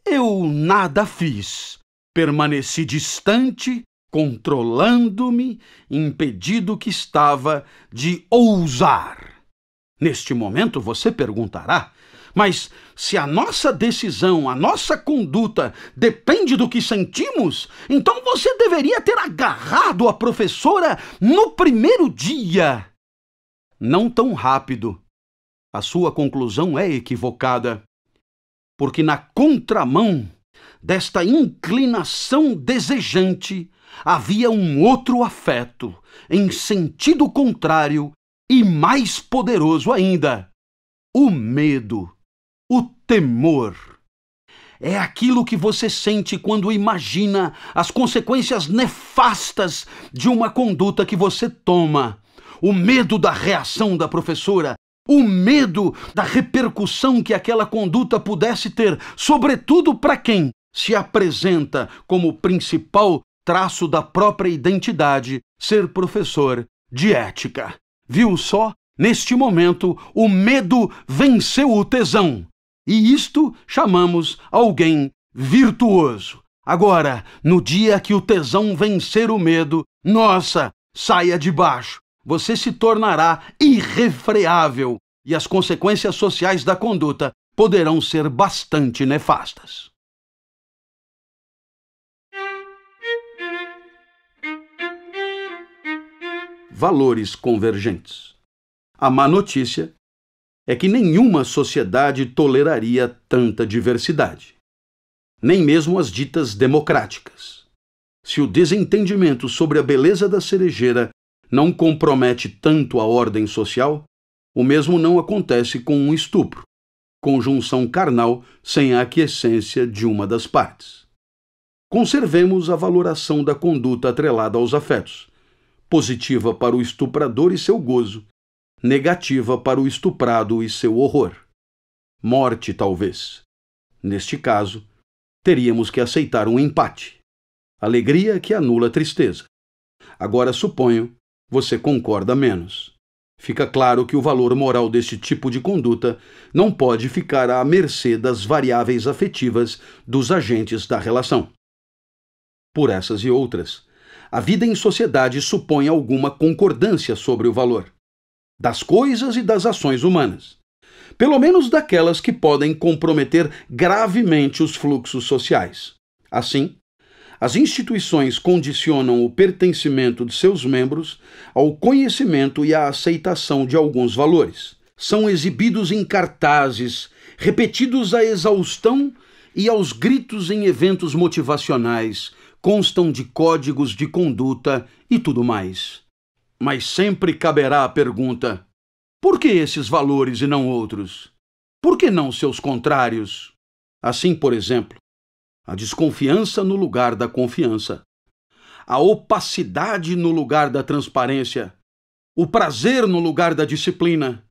eu nada fiz. Permaneci distante, controlando-me, impedido que estava de ousar. Neste momento você perguntará: mas se a nossa decisão, a nossa conduta depende do que sentimos, então você deveria ter agarrado a professora no primeiro dia. Não tão rápido. A sua conclusão é equivocada. Porque na contramão desta inclinação desejante havia um outro afeto, em sentido contrário e mais poderoso ainda: o medo, o temor. É aquilo que você sente quando imagina as consequências nefastas de uma conduta que você toma. O medo da reação da professora, o medo da repercussão que aquela conduta pudesse ter, sobretudo para quem se apresenta como principal traço da própria identidade, ser professor de ética. Viu só? Neste momento, o medo venceu o tesão. E isto chamamos alguém virtuoso. Agora, no dia que o tesão vencer o medo, nossa, saia de baixo. Você se tornará irrefreável e as consequências sociais da conduta poderão ser bastante nefastas. Valores convergentes. A má notícia é que nenhuma sociedade toleraria tanta diversidade, nem mesmo as ditas democráticas. Se o desentendimento sobre a beleza da cerejeira não compromete tanto a ordem social, o mesmo não acontece com um estupro, conjunção carnal sem a aquiescência de uma das partes. Conservemos a valoração da conduta atrelada aos afetos, positiva para o estuprador e seu gozo, negativa para o estuprado e seu horror. Morte, talvez. Neste caso, teríamos que aceitar um empate. Alegria que anula a tristeza. Agora suponho, você concorda menos. Fica claro que o valor moral deste tipo de conduta não pode ficar à mercê das variáveis afetivas dos agentes da relação. Por essas e outras, a vida em sociedade supõe alguma concordância sobre o valor das coisas e das ações humanas, pelo menos daquelas que podem comprometer gravemente os fluxos sociais. Assim, as instituições condicionam o pertencimento de seus membros ao conhecimento e à aceitação de alguns valores. São exibidos em cartazes, repetidos à exaustão e aos gritos em eventos motivacionais, constam de códigos de conduta e tudo mais. Mas sempre caberá a pergunta: por que esses valores e não outros? Por que não seus contrários? Assim, por exemplo, a desconfiança no lugar da confiança, a opacidade no lugar da transparência, o prazer no lugar da disciplina,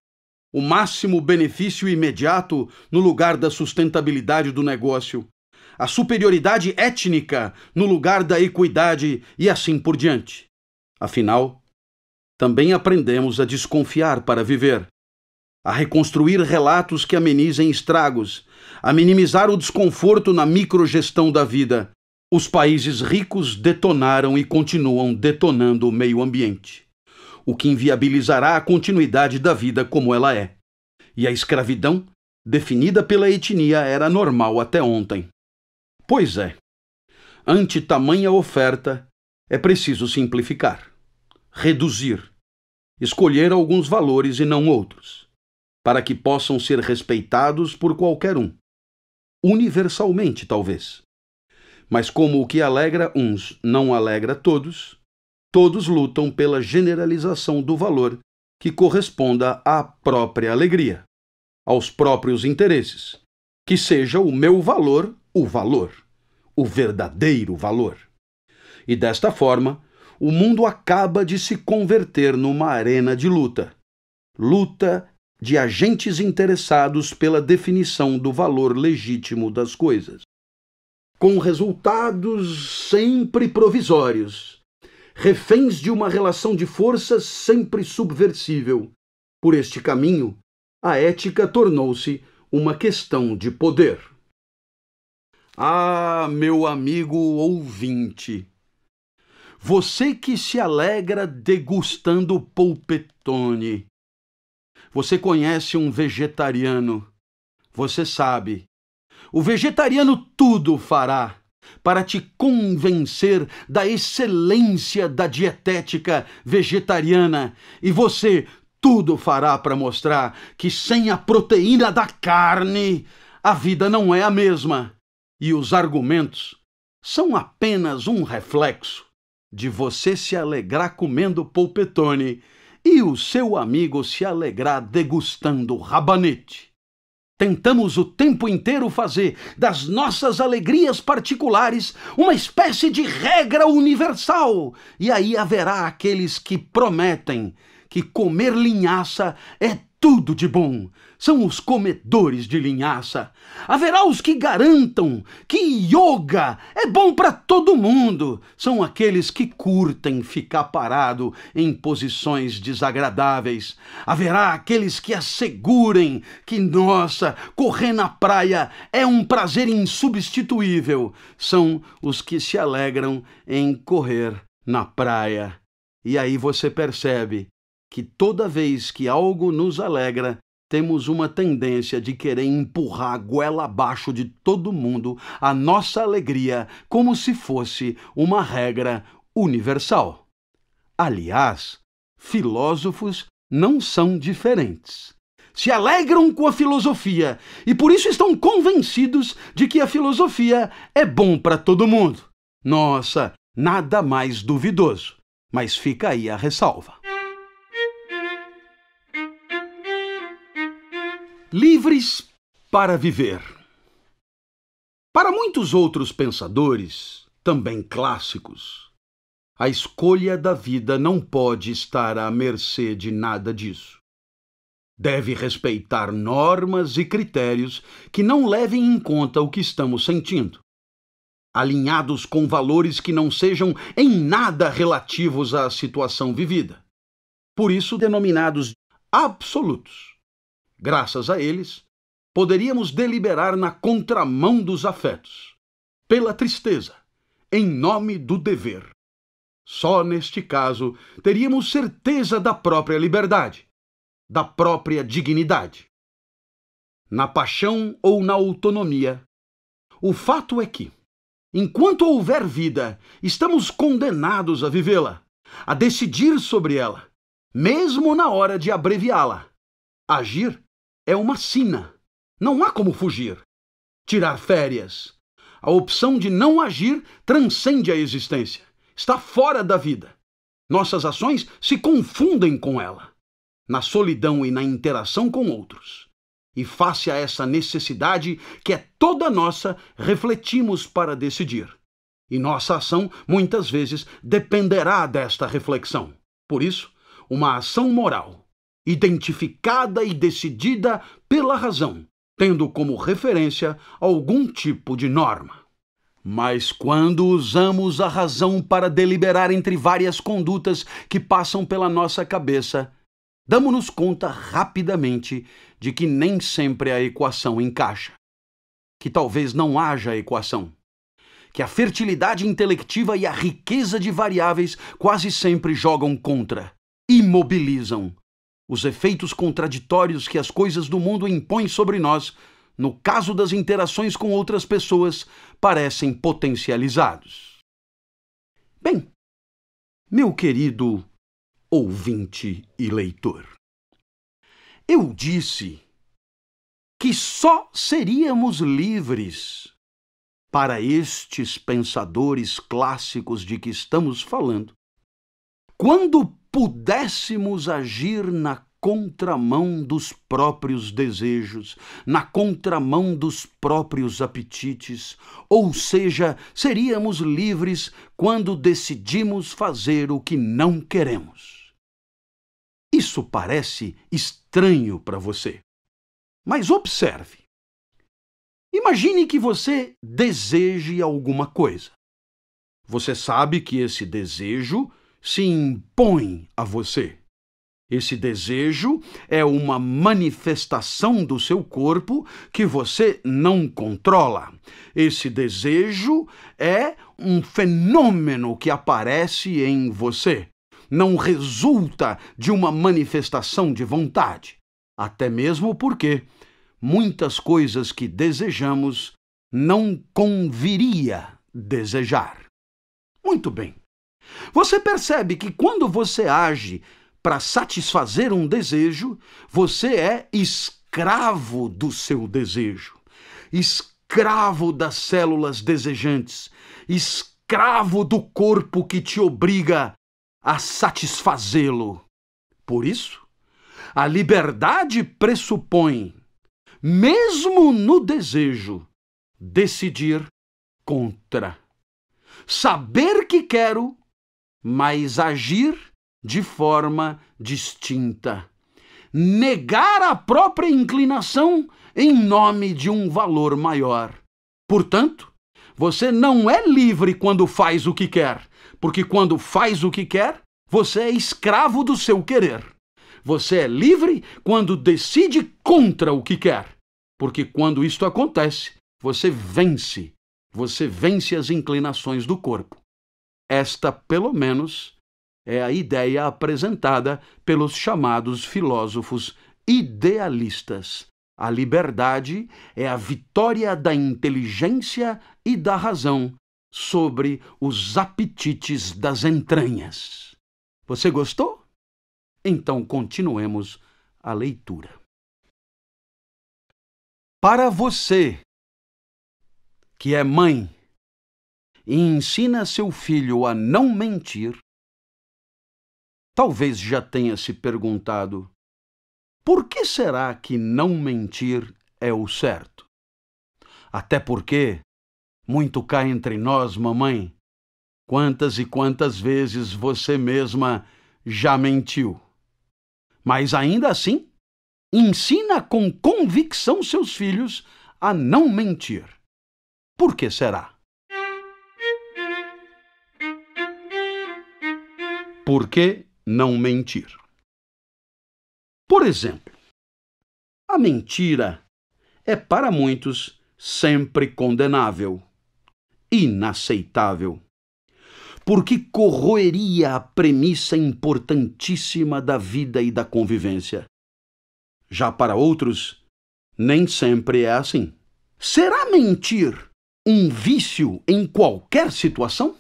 o máximo benefício imediato no lugar da sustentabilidade do negócio, a superioridade étnica no lugar da equidade e assim por diante. Afinal, também aprendemos a desconfiar para viver, a reconstruir relatos que amenizem estragos, a minimizar o desconforto na microgestão da vida. Os países ricos detonaram e continuam detonando o meio ambiente, o que inviabilizará a continuidade da vida como ela é. E a escravidão, definida pela etnia, era normal até ontem. Pois é, ante tamanha oferta, é preciso simplificar, reduzir, escolher alguns valores e não outros, para que possam ser respeitados por qualquer um, universalmente talvez. Mas como o que alegra uns não alegra todos, todos lutam pela generalização do valor que corresponda à própria alegria, aos próprios interesses, que seja o meu valor, o verdadeiro valor. E desta forma, o mundo acaba de se converter numa arena de luta de agentes interessados pela definição do valor legítimo das coisas, com resultados sempre provisórios, reféns de uma relação de forças sempre subversível. Por este caminho, a ética tornou-se uma questão de poder. Ah, meu amigo ouvinte, você que se alegra degustando polpetone, você conhece um vegetariano, você sabe, o vegetariano tudo fará para te convencer da excelência da dietética vegetariana e você tudo fará para mostrar que sem a proteína da carne, a vida não é a mesma. E os argumentos são apenas um reflexo de você se alegrar comendo polpetone e o seu amigo se alegrar degustando rabanete. Tentamos o tempo inteiro fazer das nossas alegrias particulares uma espécie de regra universal. E aí haverá aqueles que prometem que comer linhaça é tudo de bom. São os comedores de linhaça. Haverá os que garantam que yoga é bom para todo mundo. São aqueles que curtem ficar parado em posições desagradáveis. Haverá aqueles que assegurem que, nossa, correr na praia é um prazer insubstituível. São os que se alegram em correr na praia. E aí você percebe que toda vez que algo nos alegra, temos uma tendência de querer empurrar a goela abaixo de todo mundo a nossa alegria como se fosse uma regra universal. Aliás, filósofos não são diferentes. Se alegram com a filosofia e por isso estão convencidos de que a filosofia é bom para todo mundo. Nossa, nada mais duvidoso. Mas fica aí a ressalva. Livres para viver. Para muitos outros pensadores, também clássicos, a escolha da vida não pode estar à mercê de nada disso. Deve respeitar normas e critérios que não levem em conta o que estamos sentindo, alinhados com valores que não sejam em nada relativos à situação vivida. Por isso, denominados absolutos. Graças a eles, poderíamos deliberar na contramão dos afetos, pela tristeza, em nome do dever. Só neste caso teríamos certeza da própria liberdade, da própria dignidade. Na paixão ou na autonomia, o fato é que, enquanto houver vida, estamos condenados a vivê-la, a decidir sobre ela, mesmo na hora de abreviá-la. Agir é uma sina, não há como fugir. Tirar férias. A opção de não agir transcende a existência, está fora da vida. Nossas ações se confundem com ela, na solidão e na interação com outros. E face a essa necessidade, que é toda nossa, refletimos para decidir. E nossa ação, muitas vezes, dependerá desta reflexão. Por isso, uma ação moral, identificada e decidida pela razão, tendo como referência algum tipo de norma. Mas quando usamos a razão para deliberar entre várias condutas que passam pela nossa cabeça, damos-nos conta rapidamente de que nem sempre a equação encaixa, que talvez não haja equação, que a fertilidade intelectiva e a riqueza de variáveis quase sempre jogam contra, imobilizam. Os efeitos contraditórios que as coisas do mundo impõem sobre nós, no caso das interações com outras pessoas, parecem potencializados. Bem, meu querido ouvinte e leitor, eu disse que só seríamos livres para estes pensadores clássicos de que estamos falando quando pudéssemos agir na contramão dos próprios desejos, na contramão dos próprios apetites, ou seja, seríamos livres quando decidimos fazer o que não queremos. Isso parece estranho para você, mas observe. Imagine que você deseje alguma coisa. Você sabe que esse desejo se impõe a você. Esse desejo é uma manifestação do seu corpo que você não controla. Esse desejo é um fenômeno que aparece em você. Não resulta de uma manifestação de vontade. Até mesmo porque muitas coisas que desejamos não conviria desejar. Muito bem. Você percebe que quando você age para satisfazer um desejo, você é escravo do seu desejo, escravo das células desejantes, escravo do corpo que te obriga a satisfazê-lo. Por isso, a liberdade pressupõe, mesmo no desejo, decidir contra. Saber que quero, mas agir de forma distinta. Negar a própria inclinação em nome de um valor maior. Portanto, você não é livre quando faz o que quer, porque quando faz o que quer, você é escravo do seu querer. Você é livre quando decide contra o que quer, porque quando isto acontece, você vence as inclinações do corpo. Esta, pelo menos, é a ideia apresentada pelos chamados filósofos idealistas. A liberdade é a vitória da inteligência e da razão sobre os apetites das entranhas. Você gostou? Então continuemos a leitura. Para você, que é mãe, e ensina seu filho a não mentir, talvez já tenha se perguntado: por que será que não mentir é o certo? Até porque, muito cá entre nós, mamãe, quantas e quantas vezes você mesma já mentiu. Mas ainda assim, ensina com convicção seus filhos a não mentir. Por que será? Por que não mentir? Por exemplo, a mentira é para muitos sempre condenável, inaceitável, porque corroeria a premissa importantíssima da vida e da convivência. Já para outros, nem sempre é assim. Será mentir um vício em qualquer situação?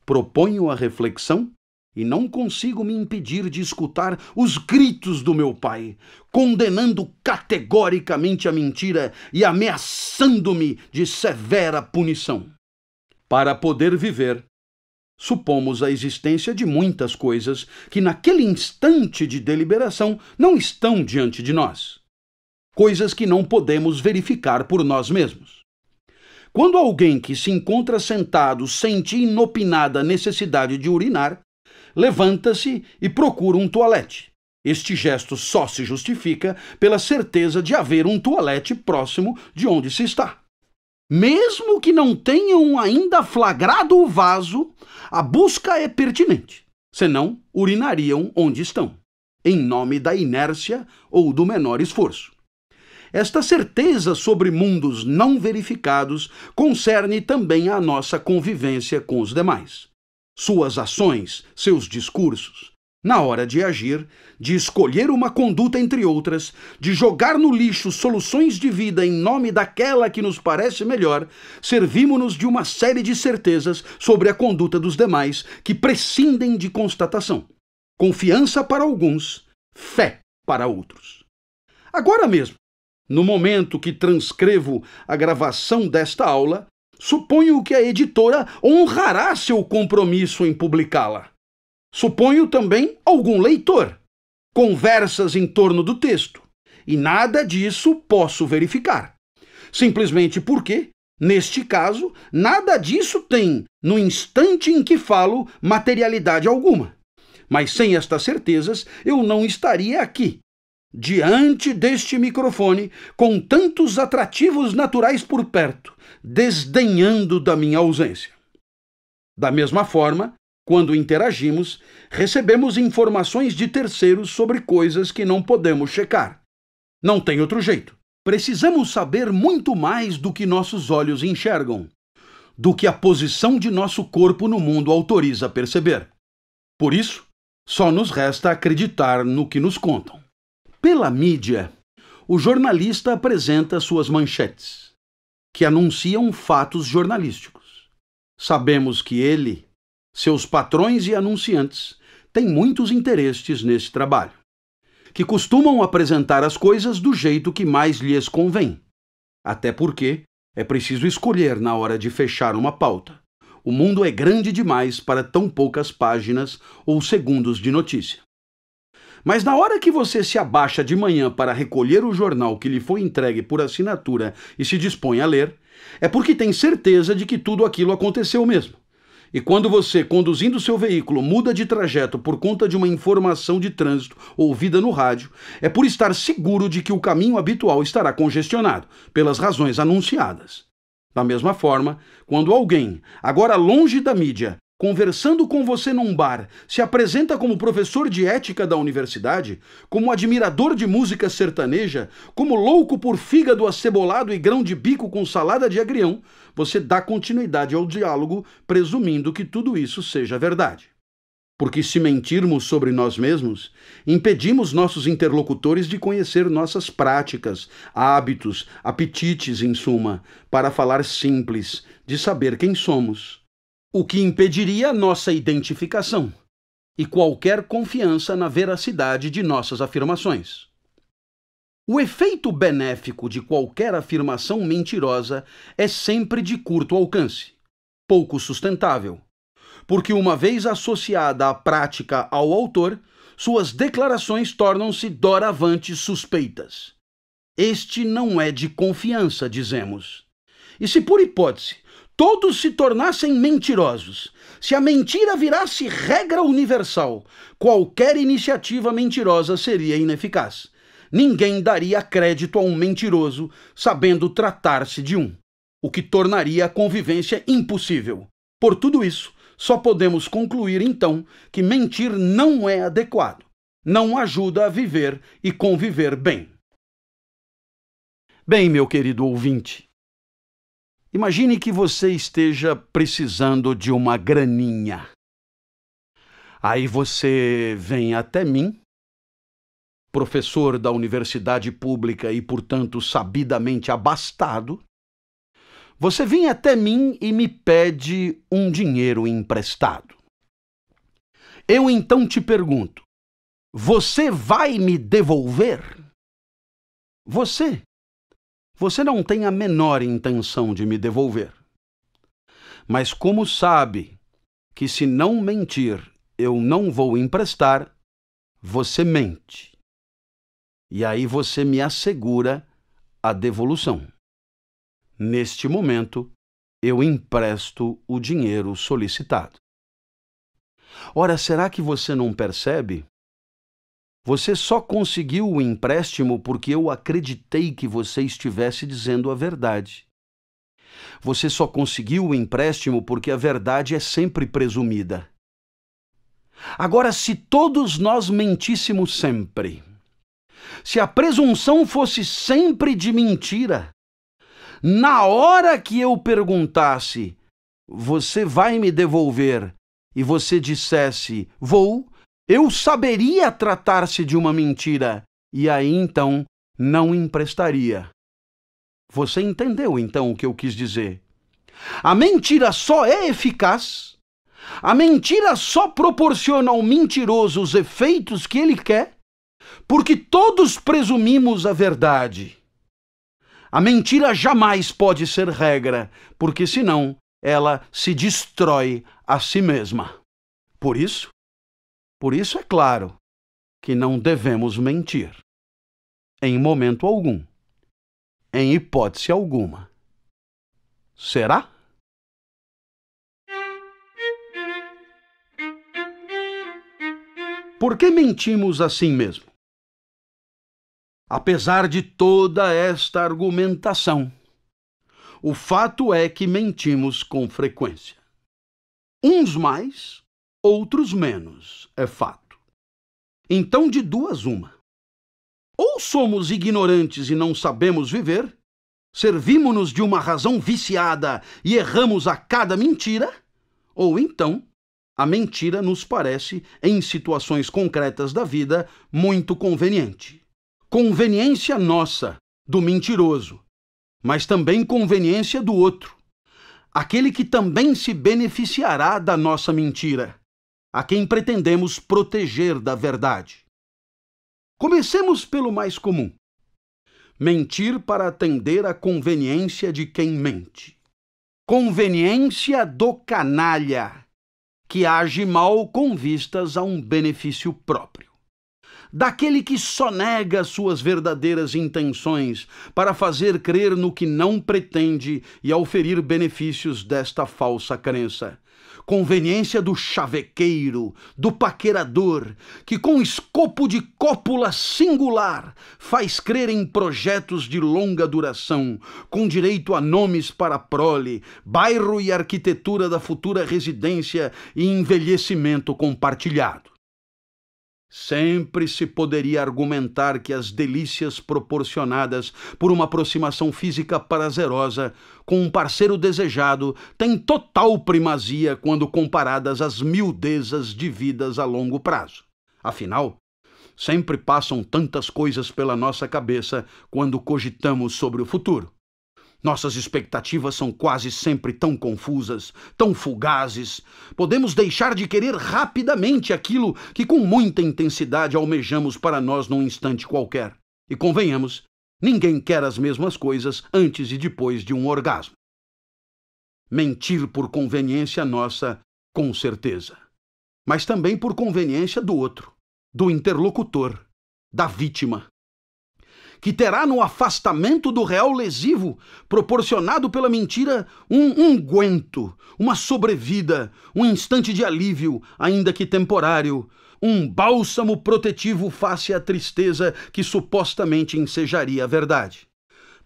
Proponho a reflexão e não consigo me impedir de escutar os gritos do meu pai, condenando categoricamente a mentira e ameaçando-me de severa punição. Para poder viver, supomos a existência de muitas coisas que naquele instante de deliberação não estão diante de nós. Coisas que não podemos verificar por nós mesmos. Quando alguém que se encontra sentado sente inopinada necessidade de urinar, levanta-se e procura um toalete. Este gesto só se justifica pela certeza de haver um toalete próximo de onde se está. Mesmo que não tenham ainda flagrado o vaso, a busca é pertinente, senão urinariam onde estão, em nome da inércia ou do menor esforço. Esta certeza sobre mundos não verificados concerne também a nossa convivência com os demais. Suas ações, seus discursos, na hora de agir, de escolher uma conduta entre outras, de jogar no lixo soluções de vida em nome daquela que nos parece melhor, servimos-nos de uma série de certezas sobre a conduta dos demais que prescindem de constatação. Confiança para alguns, fé para outros. Agora mesmo, no momento que transcrevo a gravação desta aula, suponho que a editora honrará seu compromisso em publicá-la. Suponho também algum leitor. Conversas em torno do texto. E nada disso posso verificar. Simplesmente porque, neste caso, nada disso tem, no instante em que falo, materialidade alguma. Mas sem estas certezas, eu não estaria aqui, diante deste microfone, com tantos atrativos naturais por perto, desdenhando da minha ausência. Da mesma forma, quando interagimos, recebemos informações de terceiros sobre coisas que não podemos checar. Não tem outro jeito. Precisamos saber muito mais do que nossos olhos enxergam, do que a posição de nosso corpo no mundo autoriza a perceber. Por isso, só nos resta acreditar no que nos contam. Pela mídia, o jornalista apresenta suas manchetes, que anunciam fatos jornalísticos. Sabemos que ele, seus patrões e anunciantes, têm muitos interesses nesse trabalho, que costumam apresentar as coisas do jeito que mais lhes convém. Até porque é preciso escolher na hora de fechar uma pauta. O mundo é grande demais para tão poucas páginas ou segundos de notícia. Mas na hora que você se abaixa de manhã para recolher o jornal que lhe foi entregue por assinatura e se dispõe a ler, é porque tem certeza de que tudo aquilo aconteceu mesmo. E quando você, conduzindo seu veículo, muda de trajeto por conta de uma informação de trânsito ouvida no rádio, é por estar seguro de que o caminho habitual estará congestionado, pelas razões anunciadas. Da mesma forma, quando alguém, agora longe da mídia, conversando com você num bar, se apresenta como professor de ética da universidade, como admirador de música sertaneja, como louco por fígado acebolado e grão de bico com salada de agrião, você dá continuidade ao diálogo, presumindo que tudo isso seja verdade. Porque se mentirmos sobre nós mesmos, impedimos nossos interlocutores de conhecer nossas práticas, hábitos, apetites, em suma, para falar simples, de saber quem somos. O que impediria nossa identificação e qualquer confiança na veracidade de nossas afirmações. O efeito benéfico de qualquer afirmação mentirosa é sempre de curto alcance, pouco sustentável, porque uma vez associada à prática ao autor, suas declarações tornam-se doravante suspeitas. Este não é de confiança, dizemos. E se por hipótese todos se tornassem mentirosos, se a mentira virasse regra universal, qualquer iniciativa mentirosa seria ineficaz. Ninguém daria crédito a um mentiroso sabendo tratar-se de um, o que tornaria a convivência impossível. Por tudo isso, só podemos concluir então que mentir não é adequado, não ajuda a viver e conviver bem. Bem, meu querido ouvinte, imagine que você esteja precisando de uma graninha. Aí você vem até mim, professor da universidade pública e, portanto, sabidamente abastado. Você vem até mim e me pede um dinheiro emprestado. Eu então te pergunto, você vai me devolver? Você não tem a menor intenção de me devolver. Mas como sabe que se não mentir eu não vou emprestar, você mente. E aí você me assegura a devolução. Neste momento, eu empresto o dinheiro solicitado. Ora, será que você não percebe? Você só conseguiu o empréstimo porque eu acreditei que você estivesse dizendo a verdade. Você só conseguiu o empréstimo porque a verdade é sempre presumida. Agora, se todos nós mentíssemos sempre, se a presunção fosse sempre de mentira, na hora que eu perguntasse, você vai me devolver, e você dissesse, vou, eu saberia tratar-se de uma mentira, e aí então não emprestaria. Você entendeu então o que eu quis dizer? A mentira só é eficaz, a mentira só proporciona ao mentiroso os efeitos que ele quer, porque todos presumimos a verdade. A mentira jamais pode ser regra, porque senão ela se destrói a si mesma. Por isso é claro que não devemos mentir. Em momento algum. Em hipótese alguma. Será? Por que mentimos assim mesmo? Apesar de toda esta argumentação, o fato é que mentimos com frequência. Uns mais, outros menos, é fato. Então, de duas uma. Ou somos ignorantes e não sabemos viver, servimos-nos de uma razão viciada e erramos a cada mentira, ou então a mentira nos parece, em situações concretas da vida, muito conveniente. Conveniência nossa, do mentiroso, mas também conveniência do outro, aquele que também se beneficiará da nossa mentira, a quem pretendemos proteger da verdade. Comecemos pelo mais comum. Mentir para atender à conveniência de quem mente. Conveniência do canalha, que age mal com vistas a um benefício próprio. Daquele que só nega suas verdadeiras intenções para fazer crer no que não pretende e auferir benefícios desta falsa crença. Conveniência do chavequeiro, do paquerador, que com escopo de cópula singular faz crer em projetos de longa duração, com direito a nomes para a prole, bairro e arquitetura da futura residência e envelhecimento compartilhado. Sempre se poderia argumentar que as delícias proporcionadas por uma aproximação física prazerosa com um parceiro desejado têm total primazia quando comparadas às miudezas de vidas a longo prazo. Afinal, sempre passam tantas coisas pela nossa cabeça quando cogitamos sobre o futuro. Nossas expectativas são quase sempre tão confusas, tão fugazes. Podemos deixar de querer rapidamente aquilo que com muita intensidade almejamos para nós num instante qualquer. E convenhamos, ninguém quer as mesmas coisas antes e depois de um orgasmo. Mentir por conveniência nossa, com certeza. Mas também por conveniência do outro, do interlocutor, da vítima, que terá no afastamento do real lesivo, proporcionado pela mentira, um unguento, uma sobrevida, um instante de alívio, ainda que temporário, um bálsamo protetivo face à tristeza que supostamente ensejaria a verdade.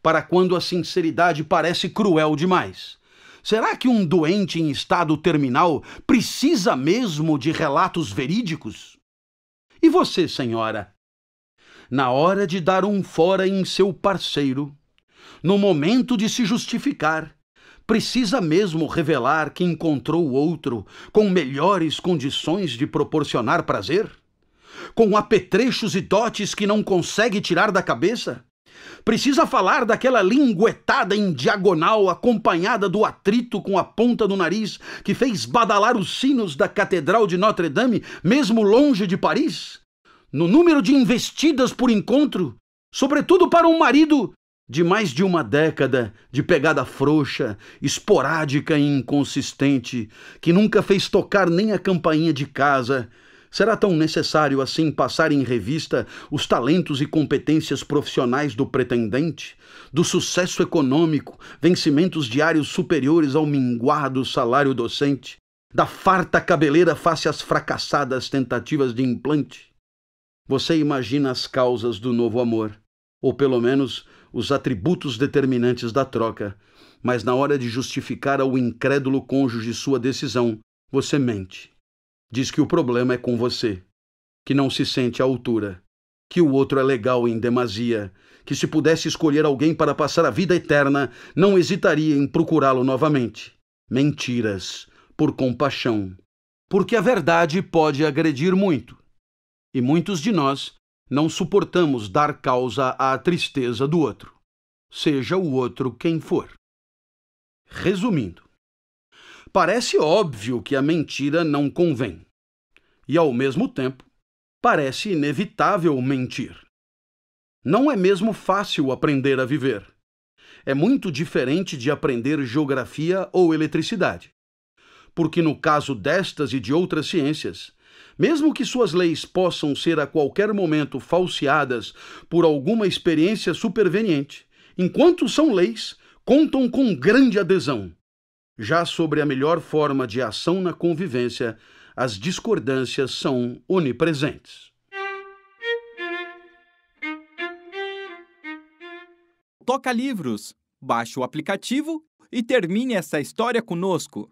Para quando a sinceridade parece cruel demais. Será que um doente em estado terminal precisa mesmo de relatos verídicos? E você, senhora? Na hora de dar um fora em seu parceiro, no momento de se justificar, precisa mesmo revelar que encontrou outro com melhores condições de proporcionar prazer? Com apetrechos e dotes que não consegue tirar da cabeça? Precisa falar daquela linguetada em diagonal acompanhada do atrito com a ponta do nariz que fez badalar os sinos da Catedral de Notre-Dame, mesmo longe de Paris? No número de investidas por encontro, sobretudo para um marido de mais de uma década de pegada frouxa, esporádica e inconsistente, que nunca fez tocar nem a campainha de casa. Será tão necessário assim passar em revista os talentos e competências profissionais do pretendente, do sucesso econômico, vencimentos diários superiores ao minguado salário docente, da farta cabeleira face às fracassadas tentativas de implante? Você imagina as causas do novo amor, ou pelo menos os atributos determinantes da troca, mas na hora de justificar ao incrédulo cônjuge sua decisão, você mente. Diz que o problema é com você, que não se sente à altura, que o outro é legal em demasia, que se pudesse escolher alguém para passar a vida eterna, não hesitaria em procurá-lo novamente. Mentiras, por compaixão. Porque a verdade pode agredir muito, e muitos de nós não suportamos dar causa à tristeza do outro, seja o outro quem for. Resumindo, parece óbvio que a mentira não convém, e ao mesmo tempo, parece inevitável mentir. Não é mesmo fácil aprender a viver. É muito diferente de aprender geografia ou eletricidade, porque no caso destas e de outras ciências, mesmo que suas leis possam ser a qualquer momento falseadas por alguma experiência superveniente, enquanto são leis, contam com grande adesão. Já sobre a melhor forma de ação na convivência, as discordâncias são onipresentes. Toca Livros. Baixe o aplicativo e termine essa história conosco.